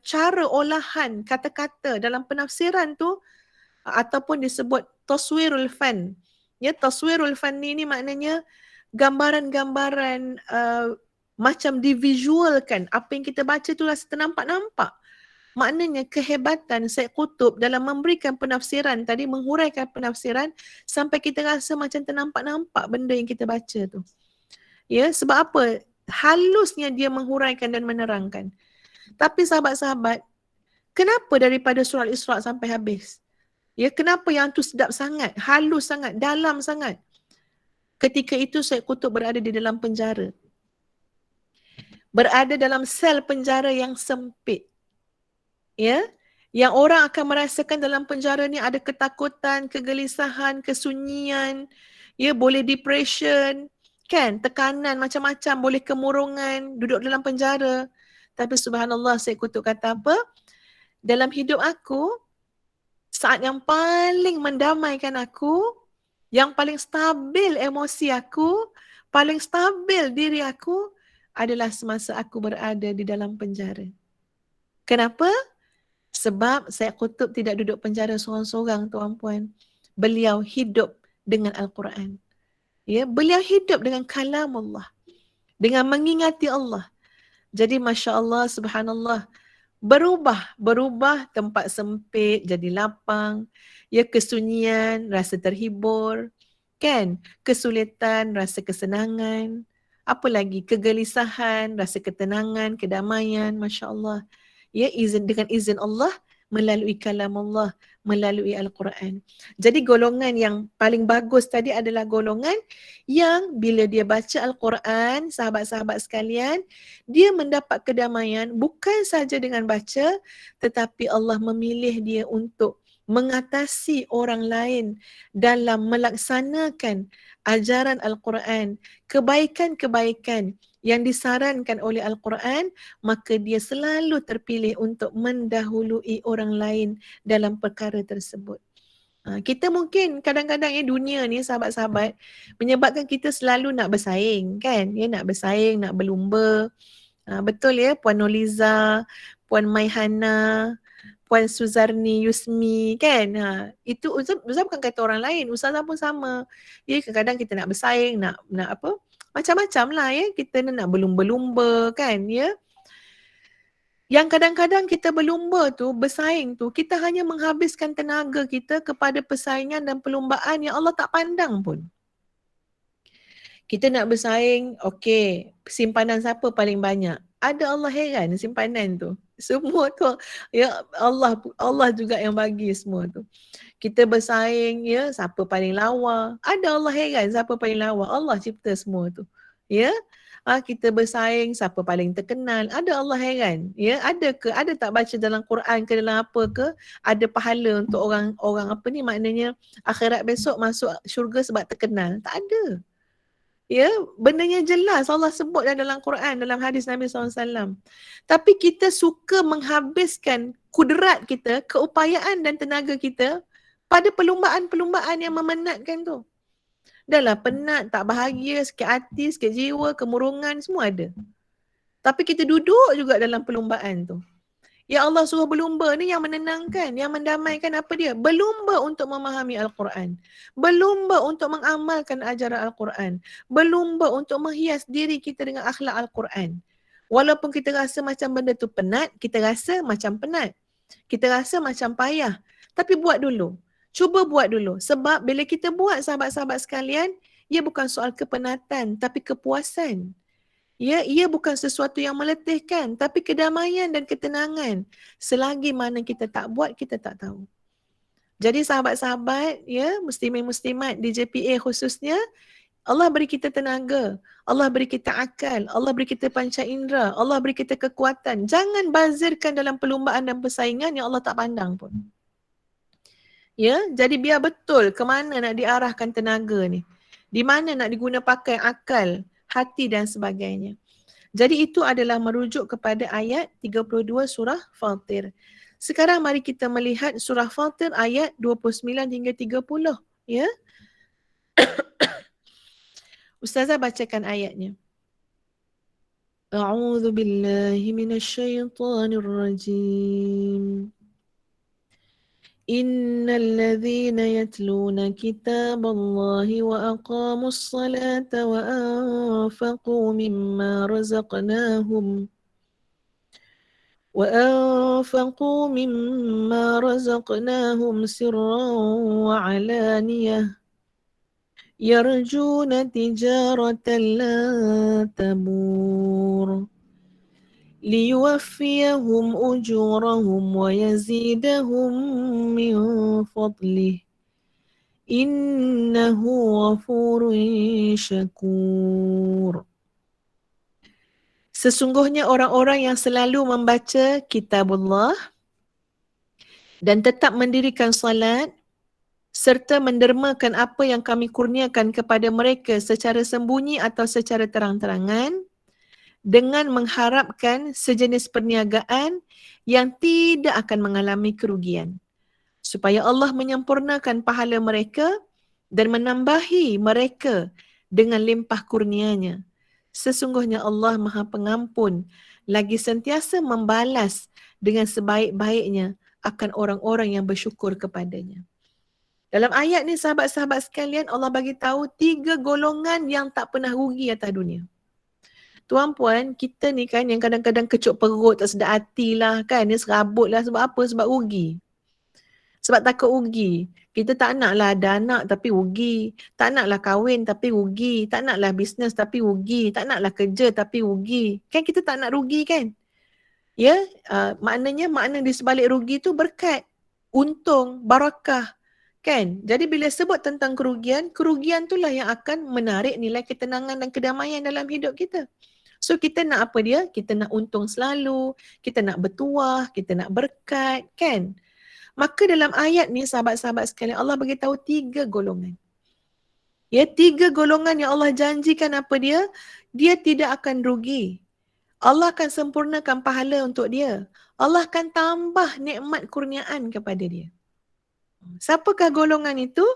cara olahan kata-kata dalam penafsiran tu ataupun disebut taswirul fan. Taswirul fan ni maknanya gambaran-gambaran macam divisualkan. Apa yang kita baca tu rasa ternampak-nampak. Maknanya kehebatan Syekh Qutb dalam memberikan penafsiran tadi, menghuraikan penafsiran sampai kita rasa macam ternampak-nampak benda yang kita baca tu. Sebab apa? Halusnya dia menghuraikan dan menerangkan. Tapi sahabat-sahabat, kenapa daripada surah Al-Isra sampai habis? Kenapa yang tu sedap sangat, halus sangat, dalam sangat? Ketika itu Syekh Qutb berada di dalam penjara. Berada dalam sel penjara yang sempit. Yang orang akan merasakan dalam penjara ni ada ketakutan, kegelisahan, kesunyian, boleh depression, kan, tekanan macam-macam, boleh kemurungan, duduk dalam penjara. Tapi subhanallah, Syekh Qutb kata apa? Dalam hidup aku, saat yang paling mendamaikan aku, yang paling stabil emosi aku, paling stabil diri aku adalah semasa aku berada di dalam penjara. Kenapa? Sebab Syekh Qutb tidak duduk penjara seorang-seorang, tuan-puan. Beliau hidup dengan Al-Quran. Beliau hidup dengan kalam Allah, dengan mengingati Allah. Jadi Masya Allah, subhanallah, berubah tempat sempit jadi lapang, kesunyian rasa terhibur, kan, kesulitan rasa kesenangan, apa lagi, kegelisahan rasa ketenangan, kedamaian. Masya Allah, dengan izin Allah, melalui kalam Allah, melalui Al-Quran. Jadi golongan yang paling bagus tadi adalah golongan yang bila dia baca Al-Quran, sahabat-sahabat sekalian, dia mendapat kedamaian bukan saja dengan baca, tetapi Allah memilih dia untuk mengatasi orang lain dalam melaksanakan ajaran Al-Quran, kebaikan-kebaikan yang disarankan oleh Al-Quran, maka dia selalu terpilih untuk mendahului orang lain dalam perkara tersebut. Kita mungkin kadang-kadang dunia ni sahabat-sahabat menyebabkan kita selalu nak bersaing, kan? Nak bersaing, nak berlumba. Betul Puan Noliza, Puan Maihana, Puan Suzarni, Yusmi, kan? Itu Ustaz bukan kata orang lain, Ustazah pun sama. Kadang-kadang kita nak bersaing, nak apa? Macam-macam lah kita nak berlumba-lumba, kan, Yang kadang-kadang kita berlumba tu, bersaing tu, kita hanya menghabiskan tenaga kita kepada persaingan dan perlumbaan yang Allah tak pandang pun. Kita nak bersaing, okey, simpanan siapa paling banyak? Ada Allah heran simpanan tu. Semua tu Allah juga yang bagi semua tu. Kita bersaing, siapa paling lawa? Ada Allah heran siapa paling lawa? Allah cipta semua tu. Kita bersaing siapa paling terkenal? Ada Allah heran. Ada tak baca dalam Quran ke dalam apa ke? Ada pahala untuk orang apa ni, maknanya akhirat besok masuk syurga sebab terkenal? Tak ada. Bendanya jelas Allah sebut dalam Quran, dalam hadis Nabi SAW. Tapi kita suka menghabiskan kudrat kita, keupayaan dan tenaga kita pada perlumbaan-perlumbaan yang memenatkan tu. Dah lah penat, tak bahagia, sakit hati, sakit jiwa, kemurungan, semua ada. Tapi kita duduk juga dalam perlumbaan tu. Ya Allah suruh berlumba ni yang menenangkan, yang mendamaikan apa dia? Berlumba untuk memahami Al-Quran. Berlumba untuk mengamalkan ajaran Al-Quran. Berlumba untuk menghias diri kita dengan akhlak Al-Quran. Walaupun kita rasa macam benda tu penat, kita rasa macam penat. Kita rasa macam payah. Tapi buat dulu. Cuba buat dulu. Sebab bila kita buat, sahabat-sahabat sekalian, ia bukan soal kepenatan, tapi kepuasan. Ia bukan sesuatu yang meletihkan, tapi kedamaian dan ketenangan. Selagi mana kita tak buat, kita tak tahu. Jadi sahabat-sahabat, muslimin muslimat di JPA khususnya, Allah beri kita tenaga. Allah beri kita akal, Allah beri kita panca indera, Allah beri kita kekuatan. Jangan bazirkan dalam perlumbaan dan persaingan yang Allah tak pandang pun. Ya, jadi biar betul ke mana nak diarahkan tenaga ni. Di mana nak diguna pakai akal, hati dan sebagainya. Jadi itu adalah merujuk kepada ayat 32 surah Fatir. Sekarang mari kita melihat surah Fatir ayat 29 hingga 30. Ya. Ustazah bacakan ayatnya. A'udzu billahi minasyaitonir rajim. Innal ladzina yatluna kitaballahi wa aqamus salata wa anfaqu mimma razaqnahum سرا وعلانية يرجون تجارة لا تبور ليوفيهم أجورهم ويزيدهم من فضله إنه غفور شكور. Sesungguhnya orang-orang yang selalu membaca kitabullah dan tetap mendirikan salat serta mendermakan apa yang kami kurniakan kepada mereka secara sembunyi atau secara terang-terangan dengan mengharapkan sejenis perniagaan yang tidak akan mengalami kerugian, supaya Allah menyempurnakan pahala mereka dan menambahi mereka dengan limpah kurnianya. Sesungguhnya Allah Maha Pengampun, lagi sentiasa membalas dengan sebaik-baiknya akan orang-orang yang bersyukur kepadanya. Dalam ayat ni sahabat-sahabat sekalian, Allah bagi tahu 3 golongan yang tak pernah rugi atas dunia. Tuan puan, kita ni kan yang kadang-kadang kecut perut, tak sedar hati lah kan, dia serabut lah. Sebab apa? Sebab rugi. Sebab takut rugi. Kita tak naklah ada anak tapi rugi. Tak naklah kahwin tapi rugi. Tak naklah bisnes tapi rugi. Tak naklah kerja tapi rugi. Kan kita tak nak rugi kan? Ya, maknanya makna di sebalik rugi tu berkat, untung, barakah. Kan? Jadi bila sebut tentang kerugian, kerugian itulah yang akan menarik nilai ketenangan dan kedamaian dalam hidup kita. So kita nak apa dia? Kita nak untung selalu, kita nak bertuah, kita nak berkat, kan? Maka dalam ayat ni sahabat-sahabat sekalian, Allah bagi tahu 3 golongan. Ya, 3 golongan yang Allah janjikan apa dia? Dia tidak akan rugi. Allah akan sempurnakan pahala untuk dia. Allah akan tambah nikmat kurniaan kepada dia. Siapakah golongan itu?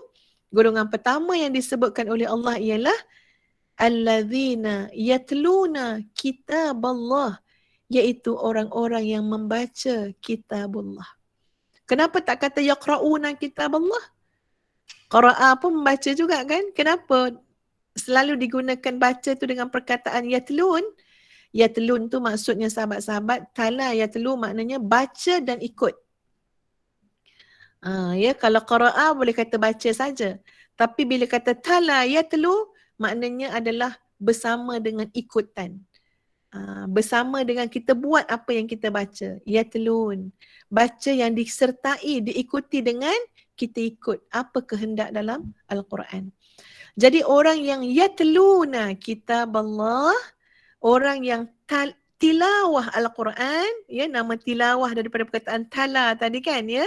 Golongan pertama yang disebutkan oleh Allah ialah alladzina yatluna kitaballah, iaitu orang-orang yang membaca kitabullah. Kenapa tak kata yaqra'una kitaballah? Qara'a pun membaca juga kan? Kenapa selalu digunakan baca tu dengan perkataan yatlun? Yatlun tu maksudnya sahabat-sahabat, tala yatlu maknanya baca dan ikut. Ya, kalau qara'a boleh kata baca saja. Tapi bila kata tala yatlu, maknanya adalah bersama dengan ikutan. Bersama dengan kita buat apa yang kita baca. Yatlun. Baca yang disertai, diikuti dengan kita ikut apa kehendak dalam Al-Quran. Jadi orang yang yatluna kitaballah, orang yang tilawah Al-Quran, ya, nama tilawah daripada perkataan tala tadi kan, ya,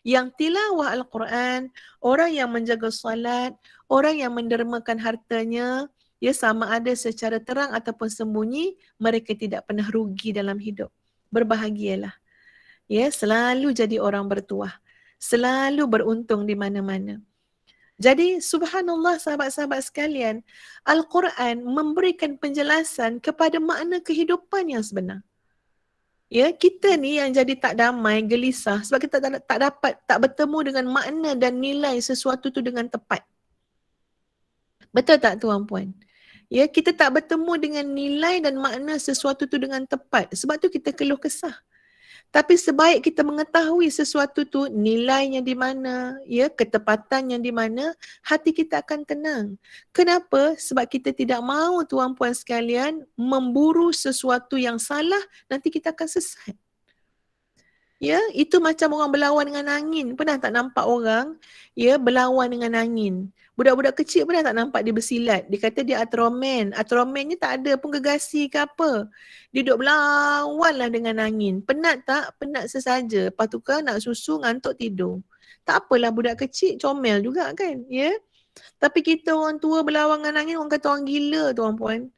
yang tilawah Al-Quran, orang yang menjaga salat, orang yang mendermakan hartanya, ya, sama ada secara terang ataupun sembunyi, mereka tidak pernah rugi dalam hidup. Berbahagialah. Ya, selalu jadi orang bertuah. Selalu beruntung di mana-mana. Jadi subhanallah sahabat-sahabat sekalian, Al-Quran memberikan penjelasan kepada makna kehidupan yang sebenar. Ya, kita ni yang jadi tak damai, gelisah sebab kita tak bertemu dengan makna dan nilai sesuatu tu dengan tepat. Betul tak tuan puan? Ya, kita tak bertemu dengan nilai dan makna sesuatu tu dengan tepat. Sebab tu kita keluh kesah. Tapi sebaik kita mengetahui sesuatu tu nilainya di mana, ya, ketepatannya di mana, hati kita akan tenang. Kenapa? Sebab kita tidak mahu tuan puan sekalian memburu sesuatu yang salah, nanti kita akan sesat. Ya, itu macam orang berlawan dengan angin. Pernah tak nampak orang, ya, berlawan dengan angin? Budak-budak kecil pun dah tak nampak dia bersilat. Dia kata dia Ultraman. Ultraman ni tak ada pun gegasi ke apa. Dia duduk berlawan lah dengan angin. Penat tak? Penat sesaja. Lepas tu kan nak susu, ngantuk, tidur. Tak apalah budak kecil, comel juga kan. Ya. Tapi kita orang tua berlawan dengan angin, orang kata orang gila tuan-puan.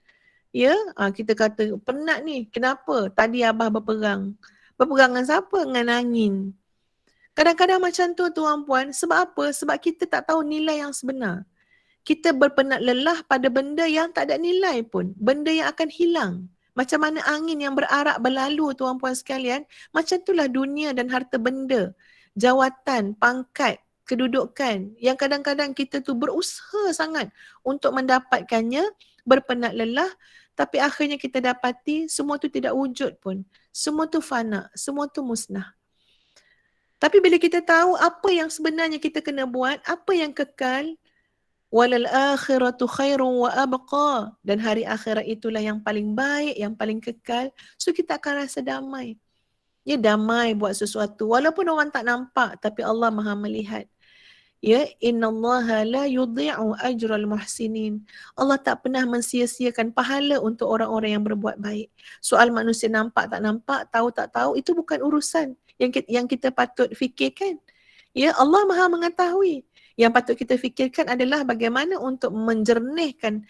Ya, kita kata penat ni. Kenapa? Tadi abah berperang. Berperang dengan siapa? Dengan angin. Kadang-kadang macam tu tuan-puan. Sebab apa? Sebab kita tak tahu nilai yang sebenar. Kita berpenat lelah pada benda yang tak ada nilai pun. Benda yang akan hilang. Macam mana angin yang berarak berlalu tuan-puan sekalian. Macam itulah dunia dan harta benda. Jawatan, pangkat, kedudukan. Yang kadang-kadang kita tu berusaha sangat untuk mendapatkannya. Berpenat lelah. Tapi akhirnya kita dapati semua tu tidak wujud pun. Semua tu fana. Semua tu musnah. Tapi bila kita tahu apa yang sebenarnya kita kena buat, apa yang kekal, walal akhiratu khairun wa abqa, dan hari akhirat itulah yang paling baik, yang paling kekal, so kita akan rasa damai. Ya, damai buat sesuatu walaupun orang tak nampak, tapi Allah Maha melihat. Ya, innallaha la yudhi'u ajral muhsinin. Allah tak pernah mensia-siakan pahala untuk orang-orang yang berbuat baik. Soal manusia nampak tak nampak, tahu tak tahu, itu bukan urusan yang kita patut fikirkan. Ya, Allah Maha mengetahui. Yang patut kita fikirkan adalah bagaimana untuk menjernihkan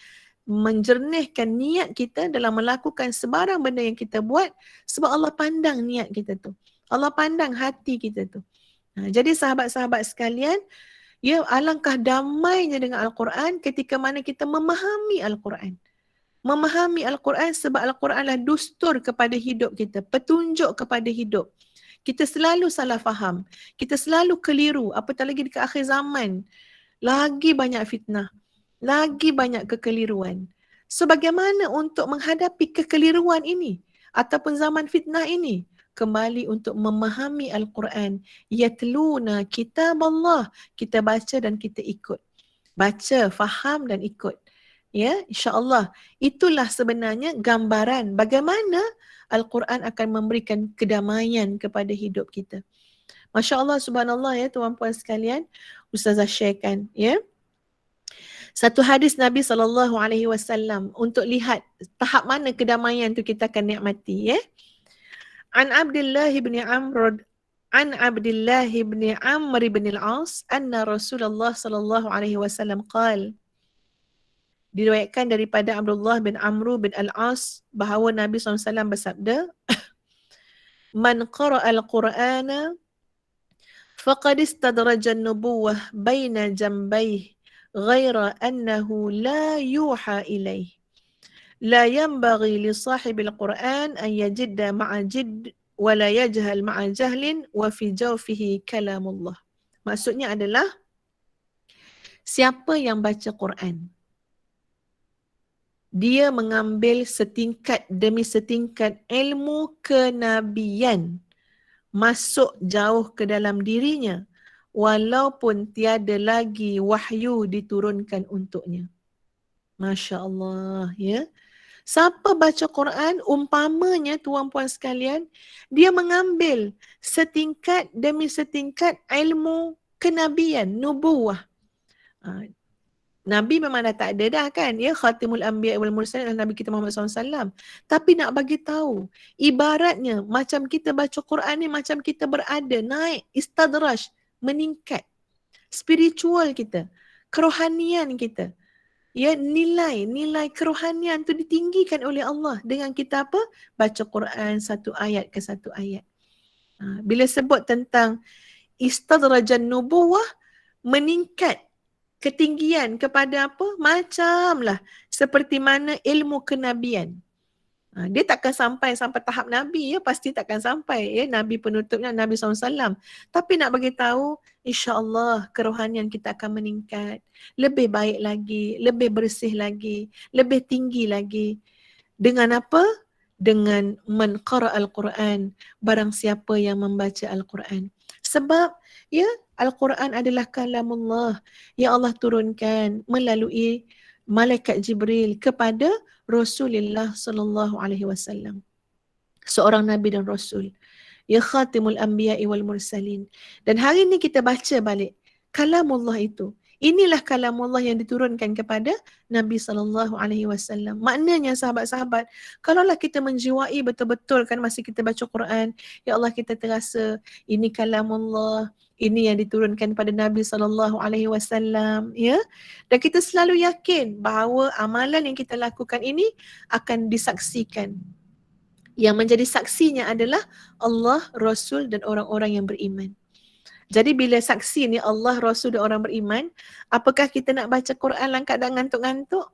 niat kita dalam melakukan sebarang benda yang kita buat, sebab Allah pandang niat kita tu. Allah pandang hati kita tu. Jadi sahabat-sahabat sekalian, ya, alangkah damainya dengan Al-Quran ketika mana kita memahami Al-Quran. Memahami Al-Quran sebab Al-Quran adalah dustur kepada hidup kita, petunjuk kepada hidup. Kita selalu salah faham. Kita selalu keliru. Apatah lagi dekat akhir zaman. Lagi banyak fitnah. Lagi banyak kekeliruan. So bagaimana untuk menghadapi kekeliruan ini? Ataupun zaman fitnah ini? Kembali untuk memahami Al-Quran. Yatluna kitab Allah. Kita baca dan kita ikut. Baca, faham dan ikut. Ya, insya-Allah. Itulah sebenarnya gambaran bagaimana Al-Quran akan memberikan kedamaian kepada hidup kita. Masya Allah, subhanallah ya tuan-puan sekalian. Ustazah sharekan ya. Satu hadis Nabi SAW untuk lihat tahap mana kedamaian tu kita akan nikmati ya. An Abdullah bin Amr bin al-As anna Rasulullah SAW qala, diriwayatkan daripada Abdullah bin Amr bin al-As bahawa Nabi SAW bersabda, Man qara'a al-Qur'ana faqad istadraja an-nubuwah baina jambayhi ghaira annahu la yuha ilayhi. La yanbaghi li sahibil Qur'an an yajidda ma'a jidd wa la yajhal ma'a jahlin wa fi jawfihi kalamullah. Maksudnya adalah siapa yang baca Quran, dia mengambil setingkat demi setingkat ilmu kenabian masuk jauh ke dalam dirinya walaupun tiada lagi wahyu diturunkan untuknya. Masya Allah ya. Siapa baca Quran, umpamanya tuan-puan sekalian, dia mengambil setingkat demi setingkat ilmu kenabian, nubuwah. Nabi memang dah tak ada dah kan, ya, Khatimul Anbiya wal Mursalin Nabi kita Muhammad SAW. Tapi nak bagi tahu, ibaratnya macam kita baca Quran ni macam kita berada naik istadraj, meningkat spiritual kita, kerohanian kita. Ya, nilai kerohanian tu ditinggikan oleh Allah dengan kita apa? Baca Quran satu ayat ke satu ayat. Bila sebut tentang istadrajan nubuwah, meningkat ketinggian kepada apa? Macamlah seperti mana ilmu kenabian. Dia takkan sampai tahap Nabi ya, pasti takkan sampai ya, Nabi penutupnya Nabi SAW. Tapi nak bagi tahu, insya-Allah kerohanian kita akan meningkat, lebih baik lagi, lebih bersih lagi, lebih tinggi lagi. Dengan apa? Dengan man qara al-Quran, barang siapa yang membaca Al-Quran. Sebab ya, Al-Quran adalah kalamullah yang Allah turunkan melalui malaikat Jibril kepada Rasulullah sallallahu alaihi wasallam. Seorang nabi dan rasul. Ya, Khatimul Anbiya wal Mursalin. Dan hari ni kita baca balik kalamullah itu. Inilah kalamullah yang diturunkan kepada Nabi SAW. Maknanya sahabat-sahabat, kalaulah kita menjiwai betul-betul kan masa kita baca Quran, ya Allah kita terasa ini kalamullah, ini yang diturunkan pada Nabi SAW, ya. Dan kita selalu yakin bahawa amalan yang kita lakukan ini akan disaksikan. Yang menjadi saksinya adalah Allah, Rasul dan orang-orang yang beriman. Jadi bila saksi ni Allah, Rasul dan orang beriman, apakah kita nak baca Quran dalam keadaan ngantuk-ngantuk?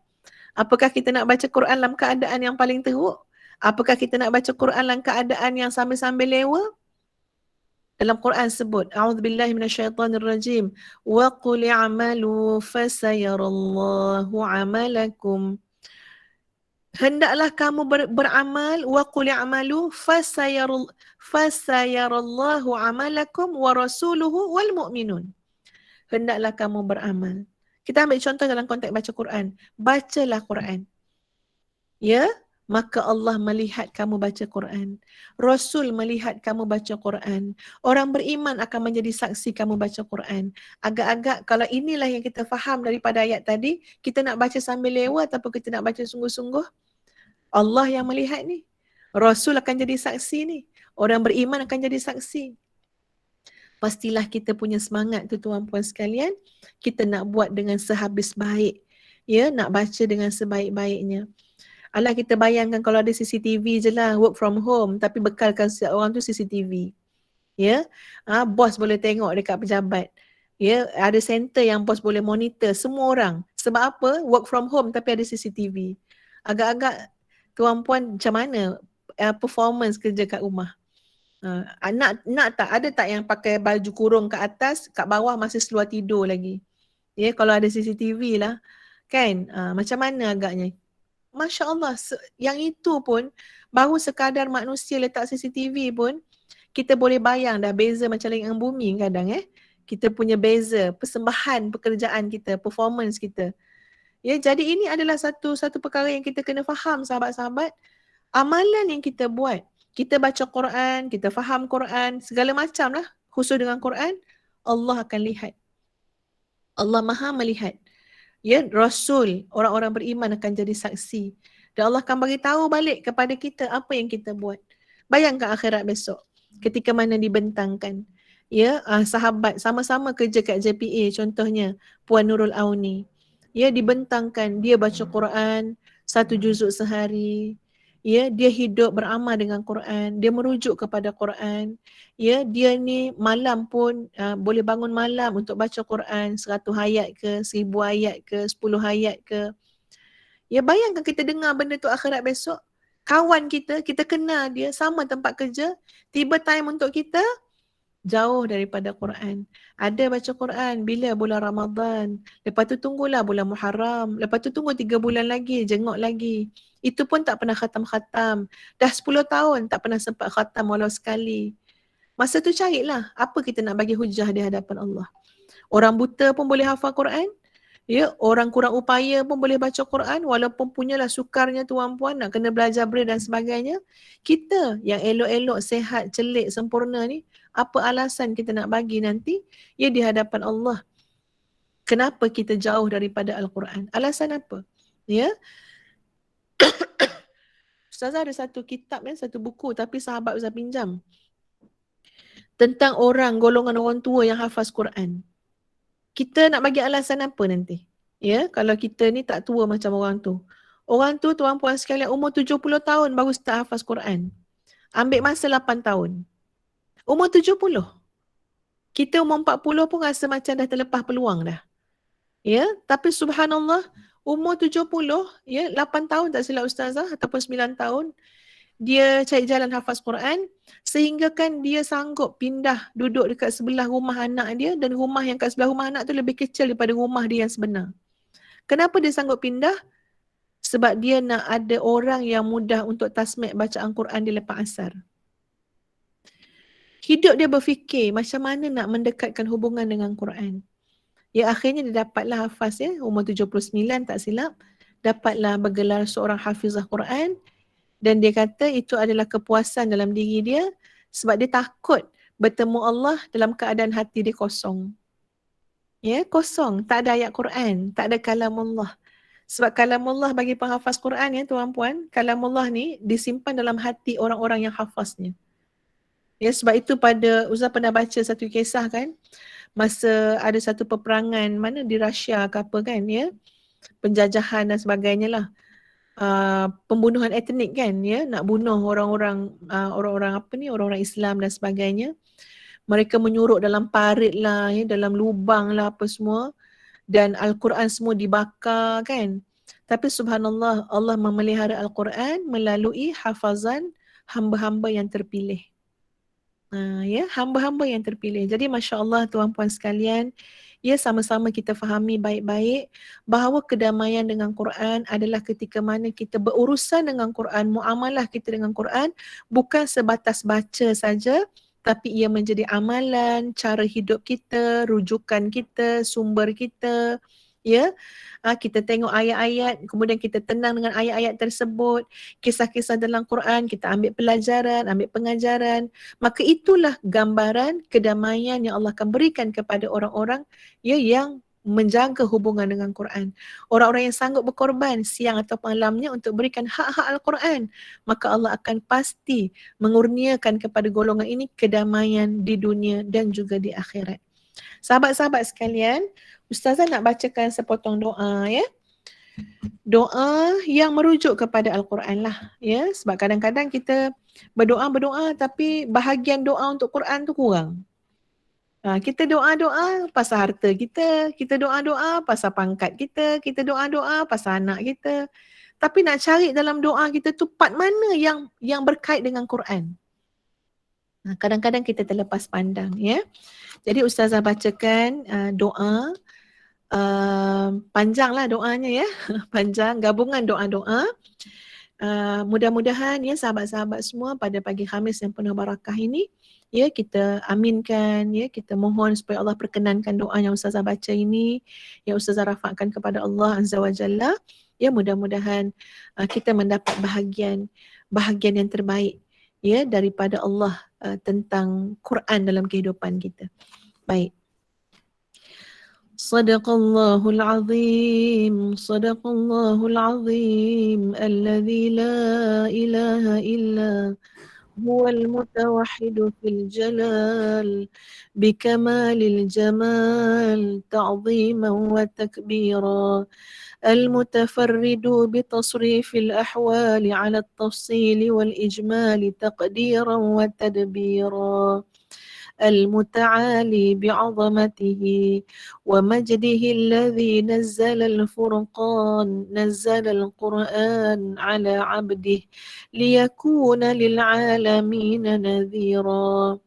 Apakah kita nak baca Quran dalam keadaan yang paling teruk? Apakah kita nak baca Quran dalam keadaan yang sambil-sambil lewa? Dalam Quran sebut, A'udzubillahi minasyaitonirrajim, wa qul i'malu fasayarallahu 'amalakum. Hendaklah kamu beramal, wa qul i'malu fasayarallahu 'amalakum wa rasuluhu wal mu'minun. Hendaklah kamu beramal. Kita ambil contoh dalam konteks baca Quran. Bacalah Quran. Ya, maka Allah melihat kamu baca Quran. Rasul melihat kamu baca Quran. Orang beriman akan menjadi saksi kamu baca Quran. Agak-agak kalau inilah yang kita faham daripada ayat tadi, kita nak baca sambil lewat ataupun kita nak baca sungguh-sungguh, Allah yang melihat ni. Rasul akan jadi saksi ni. Orang beriman akan jadi saksi. Pastilah kita punya semangat tu tuan-puan sekalian, kita nak buat dengan sehabis baik. Ya, nak baca dengan sebaik-baiknya. Alah kita bayangkan kalau ada CCTV je lah, work from home, tapi bekalkan setiap orang tu CCTV. Ya, bos boleh tengok dekat pejabat. Ya, ada center yang bos boleh monitor semua orang. Sebab apa? Work from home tapi ada CCTV. Agak-agak tuan-puan macam mana performance kerja kat rumah? Nak tak, ada tak yang pakai baju kurung kat atas, kat bawah masih seluar tidur lagi? Ya, kalau ada CCTV lah, kan? Macam mana agaknya? Masya Allah, yang itu pun baru sekadar manusia letak CCTV pun kita boleh bayang dah beza macam langit dengan bumi kadang kita punya beza, persembahan pekerjaan kita, performance kita. Ya, jadi ini adalah satu perkara yang kita kena faham sahabat-sahabat. Amalan yang kita buat, kita baca Quran, kita faham Quran, segala macam lah khusus dengan Quran, Allah akan lihat. Allah Maha melihat. Ya, Rasul, orang-orang beriman akan jadi saksi. Dan Allah akan bagi tahu balik kepada kita apa yang kita buat. Bayangkan akhirat besok, ketika mana dibentangkan. Ya, sahabat sama-sama kerja kat JPA, contohnya Puan Nurul Auni. Ya, dibentangkan dia baca Quran 1 juzuk sehari. Ya, dia hidup beramal dengan Quran, dia merujuk kepada Quran. Ya, dia ni malam pun boleh bangun malam untuk baca Quran 100 ayat ke, 1000 ayat ke, 10 ayat ke. Ya, bayangkan kita dengar benda tu akhirat besok. Kawan kita kenal dia, sama tempat kerja, tiba time untuk kita jauh daripada Quran. Ada baca Quran bila bulan Ramadan, lepas tu tunggulah bulan Muharram, lepas tu tunggu 3 bulan lagi, jenguk lagi. Itu pun tak pernah khatam-khatam. Dah 10 tahun tak pernah sempat khatam walau sekali. Masa tu carilah apa kita nak bagi hujah di hadapan Allah. Orang buta pun boleh hafal Quran. Ya, orang kurang upaya pun boleh baca Quran walaupun punyalah sukarnya tuan-puan nak kena belajar braille dan sebagainya. Kita yang elok-elok, sehat, celik, sempurna ni, apa alasan kita nak bagi nanti ya di hadapan Allah? Kenapa kita jauh daripada Al-Quran? Alasan apa? Ya. Ustazah ada satu kitab satu buku tapi sahabat Ustazah pinjam. Tentang golongan orang tua yang hafaz Quran. Kita nak bagi alasan apa nanti? Ya, kalau kita ni tak tua macam orang tu. Orang tu tuan-puan sekalian umur 70 tahun baru start hafaz Quran. Ambil masa 8 tahun. Umur 70. Kita umur 40 pun rasa macam dah terlepas peluang dah. Ya, tapi subhanallah umur 70, ya, 8 tahun tak silap ustazah ataupun 9 tahun dia cari jalan hafaz Quran sehingga kan dia sanggup pindah duduk dekat sebelah rumah anak dia dan rumah yang kat sebelah rumah anak tu lebih kecil daripada rumah dia yang sebenar. Kenapa dia sanggup pindah? Sebab dia nak ada orang yang mudah untuk tasmik bacaan Quran di lepas asar. Hidup dia berfikir macam mana nak mendekatkan hubungan dengan Quran. Ya, akhirnya dia dapatlah hafaz umur 79 tak silap, dapatlah bergelar seorang hafizah Quran. Dan dia kata itu adalah kepuasan dalam diri dia sebab dia takut bertemu Allah dalam keadaan hati dia kosong. Ya, kosong, tak ada ayat Quran, tak ada kalamullah. Sebab kalamullah bagi penghafaz Quran ya tuan-puan, kalamullah ni disimpan dalam hati orang-orang yang hafaznya. Ya, sebab itu pada Ustaz pernah baca satu kisah kan, masa ada satu peperangan mana di Rusia ke apa kan ya, penjajahan dan sebagainya lah. Pembunuhan etnik kan ya, nak bunuh orang-orang orang-orang apa ni, orang-orang Islam dan sebagainya. Mereka menyuruk dalam parit lah ya, dalam lubang lah apa semua, dan Al-Quran semua dibakar kan. Tapi subhanallah, Allah memelihara Al-Quran melalui hafazan hamba-hamba yang terpilih. Ya, hamba-hamba yang terpilih. Jadi Masya Allah tuan-puan sekalian, ya sama-sama kita fahami baik-baik bahawa kedamaian dengan Quran adalah ketika mana kita berurusan dengan Quran, muamalah kita dengan Quran bukan sebatas baca saja, tapi ia menjadi amalan, cara hidup kita, rujukan kita, sumber kita. Ya, kita tengok ayat-ayat, kemudian kita tenang dengan ayat-ayat tersebut, kisah-kisah dalam Quran, kita ambil pelajaran, ambil pengajaran. Maka itulah gambaran kedamaian yang Allah akan berikan kepada orang-orang ya yang menjaga hubungan dengan Quran. Orang-orang yang sanggup berkorban siang atau malamnya untuk berikan hak-hak Al-Quran, maka Allah akan pasti mengurniakan kepada golongan ini kedamaian di dunia dan juga di akhirat. Sahabat-sahabat sekalian, Ustazah nak bacakan sepotong doa ya. Doa yang merujuk kepada Al-Quran lah ya, sebab kadang-kadang kita berdoa tapi bahagian doa untuk Quran tu kurang. Kita doa-doa pasal harta kita doa-doa pasal pangkat kita doa-doa pasal anak kita. Tapi nak cari dalam doa kita tu part mana yang berkait dengan Quran. Kadang-kadang kita terlepas pandang ya. Jadi Ustazah bacakan doa. Panjanglah doanya ya. Panjang, gabungan doa-doa. Mudah-mudahan ya sahabat-sahabat semua pada pagi Khamis yang penuh barakah ini ya kita aminkan ya, kita mohon supaya Allah perkenankan doa yang Ustazah baca ini, yang Ustazah rafakkan kepada Allah Azza wa Jalla. Ya, mudah-mudahan kita mendapat bahagian yang terbaik ya daripada Allah tentang Quran dalam kehidupan kita. Baik. Sadaqallahul azim, sadaqallahul azim, alladzi la ilaha illa huwal mutawahhidu fil jalal, bikamalil jamal, ta'ziman wa takbira, المتفرد بتصريف الأحوال على التفصيل والإجمال تقديرا وتدبيرا، المتعالي بعظمته ومجده الذي نزل الفرقان، نزل القرآن على عبده ليكون للعالمين نذيرا.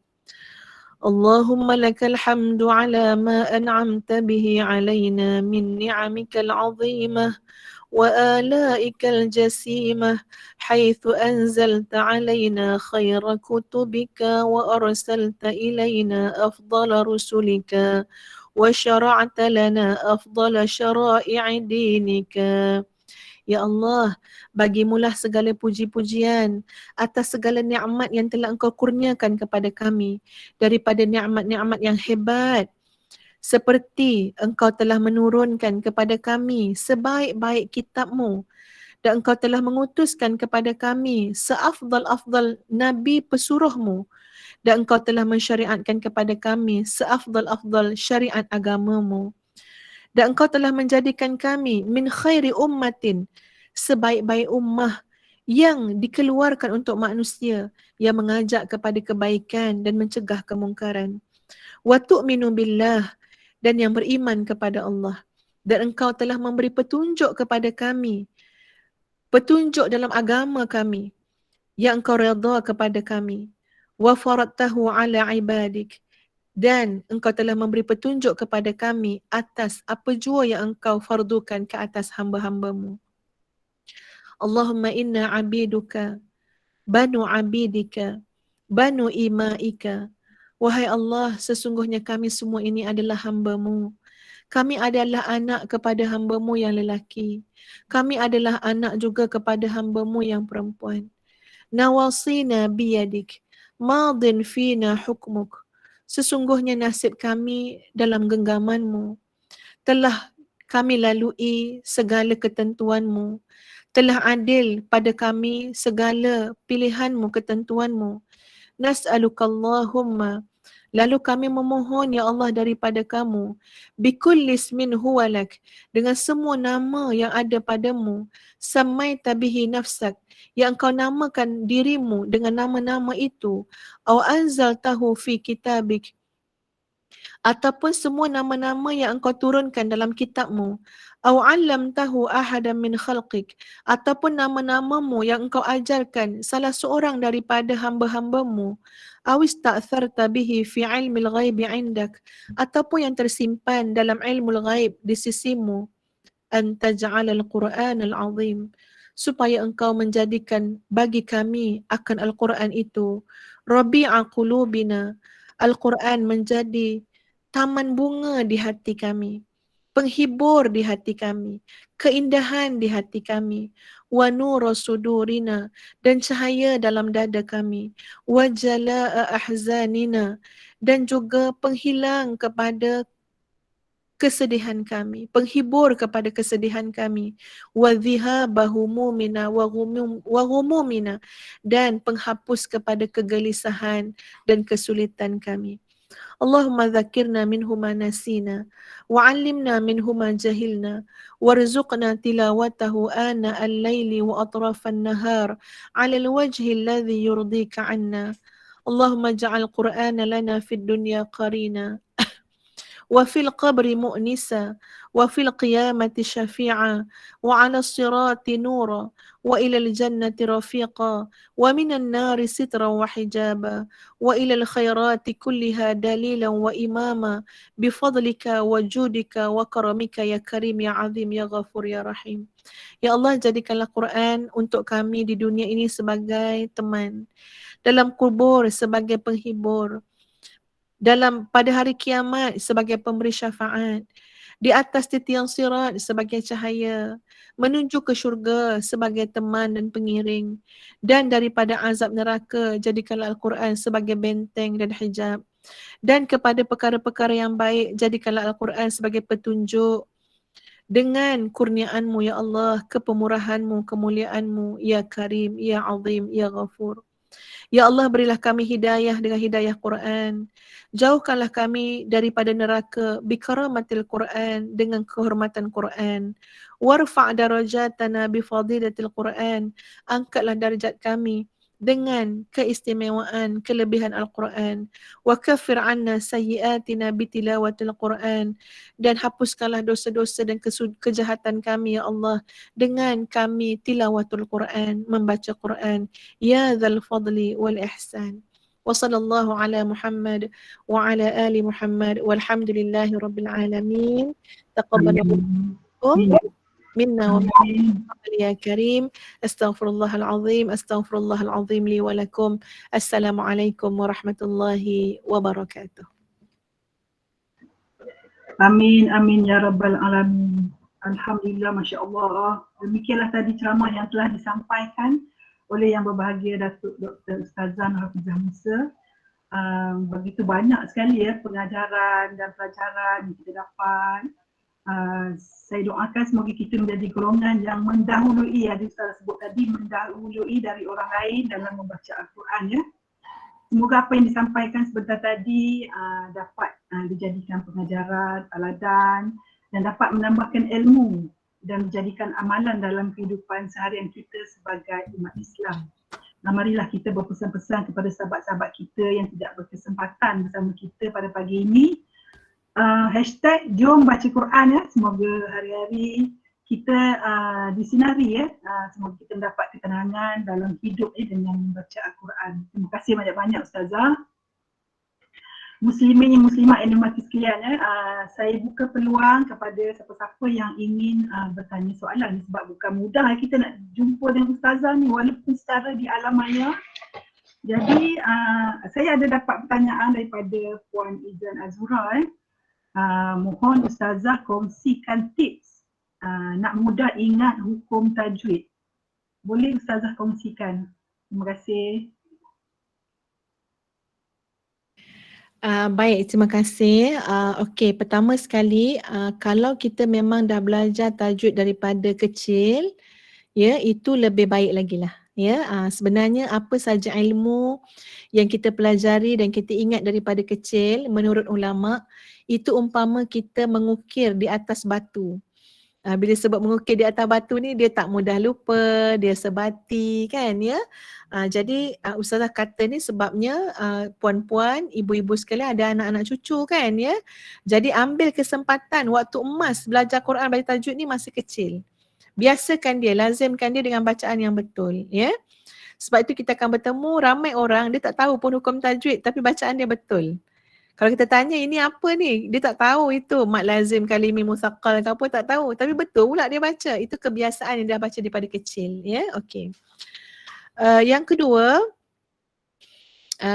اللهم لك الحمد على ما أنعمت به علينا من نعمك العظيمة وآلائك الجسيمة، حيث أنزلت علينا خير كتبك وأرسلت إلينا أفضل رسلك وشرعت لنا أفضل شرائع دينك. Ya Allah, bagimulah segala puji-pujian atas segala nikmat yang telah Engkau kurniakan kepada kami daripada nikmat-nikmat yang hebat, seperti Engkau telah menurunkan kepada kami sebaik-baik kitab-Mu dan Engkau telah mengutuskan kepada kami seafdal-afdal Nabi pesuruh-Mu dan Engkau telah mensyariatkan kepada kami seafdal-afdal syariat agama-Mu. Dan Engkau telah menjadikan kami min khairi ummatin, sebaik-baik ummah yang dikeluarkan untuk manusia, yang mengajak kepada kebaikan dan mencegah kemungkaran. Wa tu'minu billah, dan yang beriman kepada Allah. Dan Engkau telah memberi petunjuk kepada kami, petunjuk dalam agama kami, yang Engkau redha kepada kami. Wa faradtahu ala ibadik, dan Engkau telah memberi petunjuk kepada kami atas apa jua yang Engkau fardukan ke atas hamba-hamba-Mu. Allahumma inna abiduka, banu abidika, banu imaika. Wahai Allah, sesungguhnya kami semua ini adalah hamba-Mu. Kami adalah anak kepada hamba-Mu yang lelaki. Kami adalah anak juga kepada hamba-Mu yang perempuan. Nawasina biyadik, madin fina hukmuk. Sesungguhnya nasib kami dalam genggaman-Mu. telah kami lalui segala ketentuanmu, telah adil pada kami segala pilihanmu, ketentuanmu. Nas'alukallahumma, lalu kami memohon ya Allah daripada kamu, bikulli ismin huwa lak, dengan semua nama yang ada padamu, samaita bihi nafsak, yang engkau namakan dirimu dengan nama-nama itu, aw anzaltahu fi kitabik, ataupun semua nama-nama yang engkau turunkan dalam kitabmu, aw 'allamtahu ahadan min khalqik, ataupun nama-namamu yang engkau ajarkan salah seorang daripada hamba-hambamu, aw ista'tharta bihi fi 'ilmil ghaibi 'indak, ataupun yang tersimpan dalam ilmu ghaib di sisimu, an taj'alal Qur'anal 'azim, supaya engkau menjadikan bagi kami akan Al-Quran itu rabi'a qulubina, Al-Quran menjadi taman bunga di hati kami, penghibur di hati kami, keindahan di hati kami, wa nura sudurina, dan cahaya dalam dada kami, wa jalaa ahzanina, dan juga penghilang kepada kesedihan kami, penghibur kepada kesedihan kami, wa dhihaba humumina wa ghumumina, dan penghapus kepada kegelisahan dan kesulitan kami. Allahumma dzakirna minhu ma nasina wa 'allimna minhu ma jahilna warzuqna tilawatahu ana al-laili wa atrafan nahar 'ala al-wajhi alladhi yurdika 'anna. Allahumma ij'al Qur'ana lana fid dunya qarina وفي القبر مؤنسا وفي القيامة شفيعا وعلى الصراط نورا وإلى الجنة رفيقا ومن النار سترا وحجابا وإلى الخيرات كلها دليلا وإماما بفضلك وجودك وكرمك يا كريم يا عظيم يا غفور يا رحيم. Ya Allah, jadikanlah Quran untuk kami di dunia ini sebagai teman, dalam kubur sebagai penghibur, pada hari kiamat sebagai pemberi syafaat, di atas titian sirat sebagai cahaya, menuju ke syurga sebagai teman dan pengiring, dan daripada azab neraka jadikanlah Al-Quran sebagai benteng dan hijab, dan kepada perkara-perkara yang baik jadikanlah Al-Quran sebagai petunjuk. Dengan kurniaanmu ya Allah, kepemurahanmu, kemuliaanmu, ya Karim, ya Azim, ya Ghafur. Ya Allah, berilah kami hidayah dengan hidayah Quran. Jauhkanlah kami daripada neraka bikaramatil Quran, dengan kehormatan Quran. Warfa' darajatana bifadilatil Quran. Angkatlah darjat kami dengan keistimewaan kelebihan Al-Quran. Wa kaffir anna sayyiatina bitilawatil Quran, dan hapuskanlah dosa-dosa dan kejahatan kami ya Allah dengan kami tilawatul Quran, membaca Quran. Ya dzal fadli wal ihsan. Wa sallallahu ala Muhammad wa ala ali Muhammad walhamdulillahi rabbil alamin. Taqabbalallahu minna wa minkum ya karim. Astaghfirullahal azim, astaghfirullahal azim li wa lakum. Assalamualaikum warahmatullahi wabarakatuh. Amin, amin ya rabbal alamin. Alhamdulillah, Masya Allah. Demikianlah tadi ceramah yang telah disampaikan oleh yang berbahagia Datuk Dr. Ustazah Hafizah Musa. Begitu banyak sekali ya pengajaran dan pelajaran yang kita dapat. Saya doakan semoga kita menjadi golongan yang mendahului, ada Ustaz sebut tadi, mendahului dari orang lain dalam membaca Al-Quran ya. Semoga apa yang disampaikan sebentar tadi dapat dijadikan pengajaran, teladan dan dapat menambahkan ilmu dan menjadikan amalan dalam kehidupan seharian kita sebagai umat Islam. Marilah kita berpesan-pesan kepada sahabat-sahabat kita yang tidak berkesempatan bersama kita pada pagi ini. Hashtag jom baca Quran ya. Semoga hari-hari kita disinari ya. Semoga kita mendapat ketenangan dalam hidup dengan membaca Al-Quran. Terima kasih banyak-banyak Ustazah. Muslimin, muslimat yang dimati sekalian ya. Saya buka peluang kepada siapa-siapa yang ingin bertanya soalan sebab bukan mudah kita nak jumpa dengan Ustazah ni walaupun secara di alam maya. Jadi saya ada dapat pertanyaan daripada Puan Izan Azura. Mohon Ustazah kongsikan tips nak mudah ingat hukum tajwid. Boleh Ustazah kongsikan? Terima kasih. Baik, terima kasih. Okey, pertama sekali, kalau kita memang dah belajar tajwid daripada kecil, ya, itu lebih baik lagi lah. Ya, sebenarnya apa saja ilmu yang kita pelajari dan kita ingat daripada kecil, menurut ulama, itu umpama kita mengukir di atas batu. Bila sebut mengukir di atas batu ni, dia tak mudah lupa, dia sebati kan ya. Jadi Ustazah kata ni sebabnya puan-puan, ibu-ibu sekalian ada anak-anak cucu kan ya. Jadi ambil kesempatan waktu emas belajar Quran, belajar tajwid ni masih kecil. Biasakan dia, lazimkan dia dengan bacaan yang betul ya. Sebab itu kita akan bertemu ramai orang, dia tak tahu pun hukum tajwid tapi bacaan dia betul. Kalau kita tanya ini apa ni, dia tak tahu itu mad lazim, kalimi musaqqal ke apa, tak tahu. Tapi betul pula dia baca. Itu kebiasaan yang dia baca daripada kecil. Ya, okey. Yang kedua,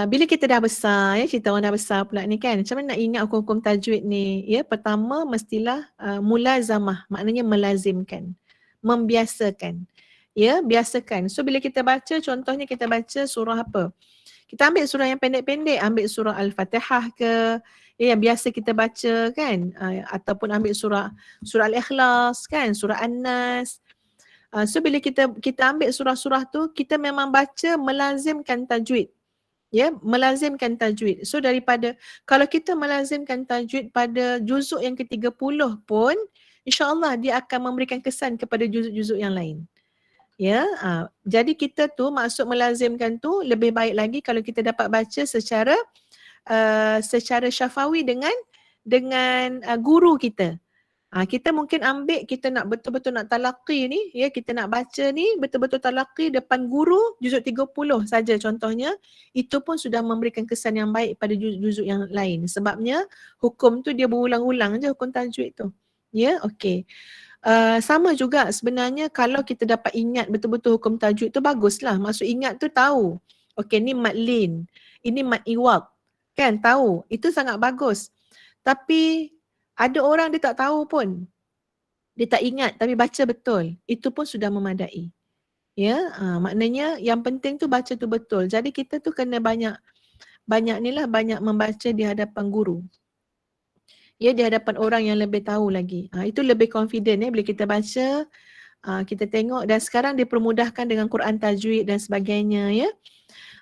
bila kita dah besar, ya, cerita orang dah besar pula ni kan, macam mana nak ingat hukum-hukum tajwid ni? Ya, pertama mestilah mulazamah, maknanya melazimkan, membiasakan. Ya, biasakan. So bila kita baca, contohnya kita baca surah apa? Kita ambil surah yang pendek-pendek, ambil surah Al-Fatihah ke, yang biasa kita baca kan, ataupun ambil surah Al-Ikhlas kan, surah An-Nas. So bila kita ambil surah-surah tu, kita memang baca melazimkan tajwid. Ya, melazimkan tajwid. So daripada, kalau kita melazimkan tajwid pada juzuk yang ke-30 pun, insya-Allah dia akan memberikan kesan kepada juzuk-juzuk yang lain. Ya, jadi kita tu maksud melazimkan tu lebih baik lagi kalau kita dapat baca secara syafawi dengan guru kita. Kita mungkin ambil, kita nak betul-betul nak talaqi ni, ya, kita nak baca ni betul-betul talaqi depan guru juzuk 30 saja contohnya, itu pun sudah memberikan kesan yang baik pada juzuk yang lain. Sebabnya hukum tu dia berulang-ulang je, hukum tajwid tu. Ya, okey. Sama juga sebenarnya kalau kita dapat ingat betul-betul hukum tajwid tu baguslah. Maksud ingat tu tahu. Okey, ni mad lin, ini mad iwad. Kan, tahu. Itu sangat bagus. Tapi ada orang dia tak tahu pun. Dia tak ingat tapi baca betul. Itu pun sudah memadai. Ya, maknanya yang penting tu baca tu betul. Jadi kita tu kena banyak membaca di hadapan guru. Ya, di hadapan orang yang lebih tahu lagi. Itu lebih confident bila kita baca, kita tengok, dan sekarang dipermudahkan dengan Quran tajwid dan sebagainya ya.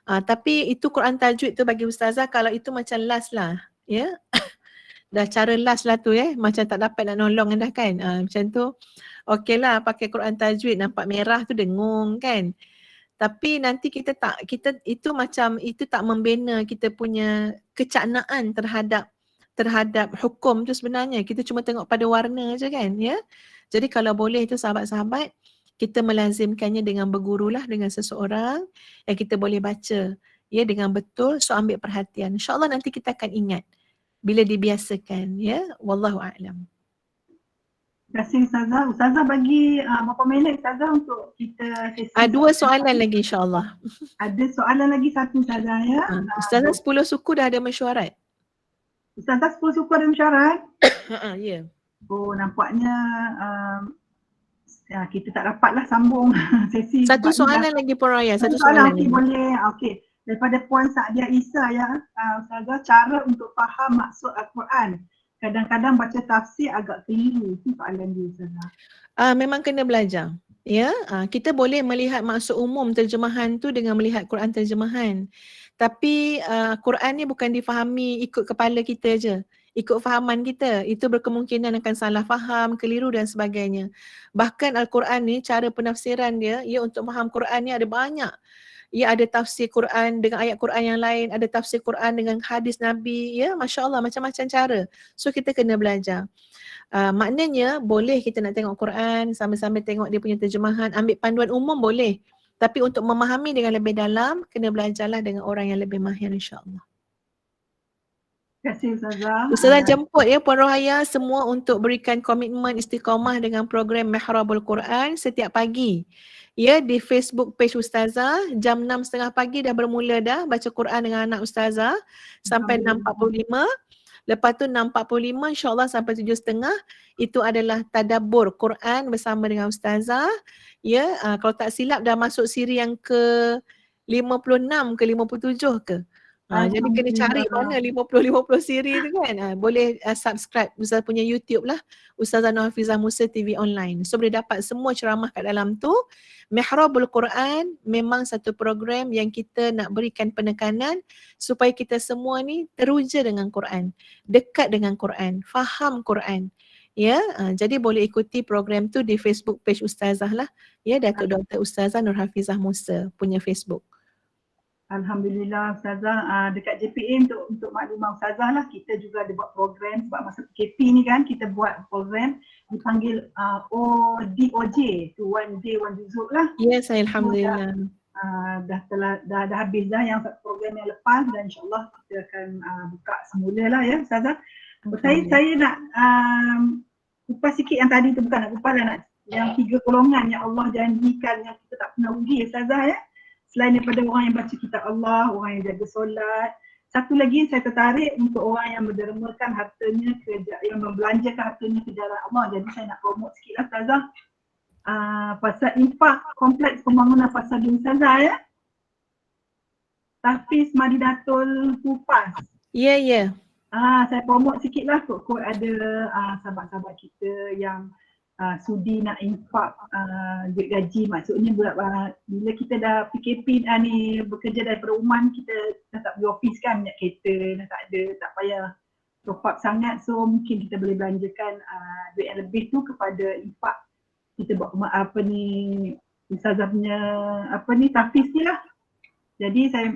Tapi itu Quran tajwid tu bagi ustazah kalau itu macam last lah ya. Dah cara last lah tu ya, macam tak dapat nak nolong dah kan. Macam tu okey lah pakai Quran tajwid, nampak merah tu dengung kan. Tapi nanti kita itu tak membina kita punya kecaknaan terhadap hukum tu sebenarnya. Kita cuma tengok pada warna je kan ya. Jadi kalau boleh tu sahabat-sahabat, kita melazimkannya dengan bergurulah dengan seseorang yang kita boleh baca ya dengan betul. So ambil perhatian. InsyaAllah nanti kita akan ingat bila dibiasakan ya. Wallahu a'lam. Terima kasih Ustazah. Ustazah bagi berapa minit Ustazah untuk kita sesi. 2 soalan lagi insyaAllah. Ada soalan lagi satu Ustazah ya. Ustazah 10 suku dah ada mesyuarat. Ustazah 10 suku ada mesyuarat? Ya. Oh, nampaknya kita tak dapatlah sambung sesi. Satu soalan lagi Puan Raya. Satu soalan soalan lagi. Boleh. Okey. Daripada Puan Saadia Isa ya, Ustazah, cara untuk faham maksud Al-Quran. Kadang-kadang baca tafsir agak keliru. Itu soalan dia Ustazah. Memang kena belajar. Ya, kita boleh melihat maksud umum terjemahan tu dengan melihat Quran terjemahan. Tapi Quran ni bukan difahami ikut kepala kita je. Ikut fahaman kita. Itu berkemungkinan akan salah faham, keliru dan sebagainya. Bahkan Al-Quran ni, cara penafsiran dia, ya, untuk faham Quran ni ada banyak. Ya, ada tafsir Quran dengan ayat Quran yang lain, ada tafsir Quran dengan hadis Nabi, ya, Masya Allah, macam-macam cara. So kita kena belajar. Maknanya boleh kita nak tengok Quran, sambil-sambil tengok dia punya terjemahan, ambil panduan umum boleh. Tapi untuk memahami dengan lebih dalam, kena belajarlah dengan orang yang lebih mahir insya-Allah. Terima kasih Ustazah. Ustazah jemput ya Puan Rohaya semua untuk berikan komitmen istiqamah dengan program Mihrabul Quran setiap pagi. Ya, di Facebook page Ustazah, jam 6.30 pagi dah bermula dah baca Quran dengan anak Ustazah sampai 6.45. Lepas tu 6.45 insyaAllah sampai 7.30 itu adalah tadabbur Quran bersama dengan Ustazah. Ya, kalau tak silap dah masuk siri yang ke 56 ke 57 ke. Jadi kena cari mana 50 siri tu kan. Boleh subscribe Ustazah punya YouTube lah, Ustazah Nur Hafizah Musa TV Online. So boleh dapat semua ceramah kat dalam tu. Mihrabul Quran memang satu program yang kita nak berikan penekanan supaya kita semua ni teruja dengan Quran, dekat dengan Quran, faham Quran. Ya, jadi boleh ikuti program tu di Facebook page Ustazah lah. Ya, Datuk Dr. Ustazah Nur Hafizah Musa punya Facebook. Alhamdulillah Ustazah, dekat JPA untuk maklumat Ustazah lah, kita juga ada buat program sebab masa PKP ni kan kita buat program dipanggil ODOJ tu One Day One Juzuk lah. Yes, Alhamdulillah. Dah habis dah yang program yang lepas dan insyaAllah kita akan buka semula lah ya Ustazah. Saya nak kupas sikit yang tadi tu, bukan nak kupas lah, yang 3 golongan yang Allah janjikan yang kita tak pernah rugi Ustazah ya. Selain daripada orang yang baca kitab Allah, orang yang jaga solat. Satu lagi saya tertarik untuk orang yang mendermakan hartanya, yang membelanjakan hartanya ke jalan Allah. Jadi saya nak promote sikit lah Ustazah. Pasal infak kompleks pembangunan Pasar Dun Ustazah ya. Tafiz Madinatul Kupas. Ya. Saya promote sikit lah, kot ada sahabat-sahabat kita yang sudi nak infak duit gaji. Maksudnya bila kita dah PKP ni bekerja daripada rumah, kita dah tak pergi office kan, minyak kereta dah tak ada, tak payah top up sangat. So mungkin kita boleh belanjakan duit yang lebih tu kepada infak. Kita buat Ustazah punya tafiz ni lah. Jadi saya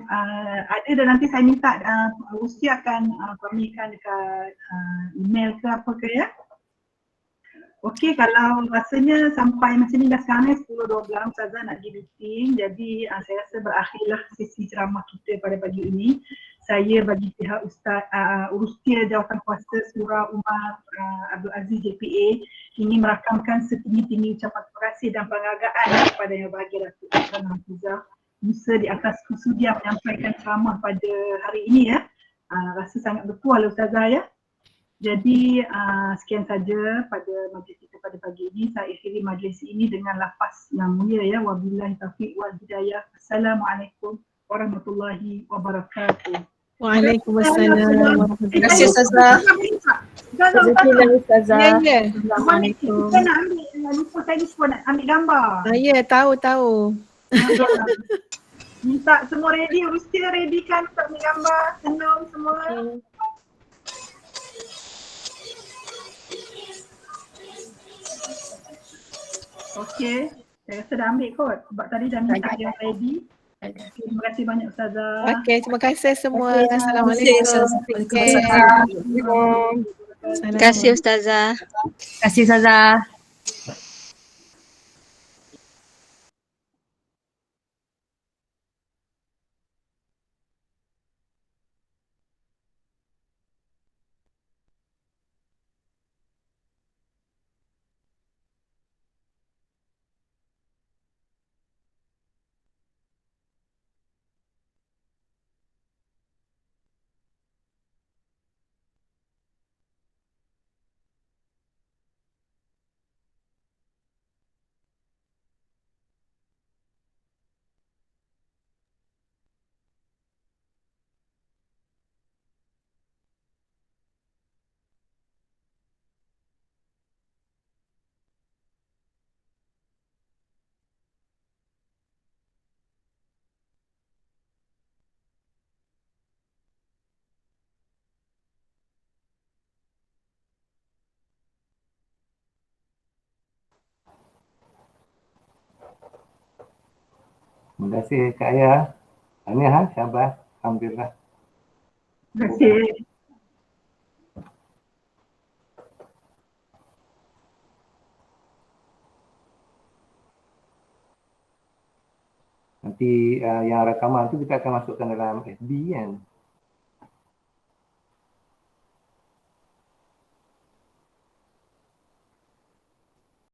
ada dan nanti saya minta Rusty akan kamikan dekat email ke apa ke ya. Okey, kalau rasanya sampai macam ni dah sekarang 10.12 Ustazah nak pergi meeting. Jadi saya rasa berakhirlah sesi ceramah kita pada pagi ini. Saya bagi pihak Ustaz Urusia Jawatan Kuasa Surah Umar Abdul Aziz JPA ingin merakamkan setinggi-tinggi ucapan terima kasih dan penghargaan kepada Yang Berbahagia Datuk Ustazah Hafizah Musa di atas kesudian menyampaikan ceramah pada hari ini ya. Rasa sangat berpuas Ustazah ya. Jadi sekian saja pada majlis kita pada pagi ini. Saya akhiri majlis ini dengan lafaz yang mulia ya. Wabillahi taufiq wal hidayah. Assalamualaikum warahmatullahi wabarakatuh. Waalaikumsalam. Terima kasih Ustazah. Jazakallah Ustazah. Ya. Assalamualaikum. Saya nak lupa nak ambil gambar. Ya, tahu. Minta semua ready, Rustia ready kan untuk ambil gambar. Senang semua. Okey, saya rasa dah ambil kot sebab tadi dah minta yang ready. Terima kasih banyak Ustazah. Okey, terima kasih semua. Assalamualaikum. Terima kasih Ustazah. Terima kasih Ustazah. Terima kasih Kak Ayah. Tahniah Syabas. Alhamdulillah. Terima kasih. Nanti yang rakaman tu kita akan masukkan dalam FB kan.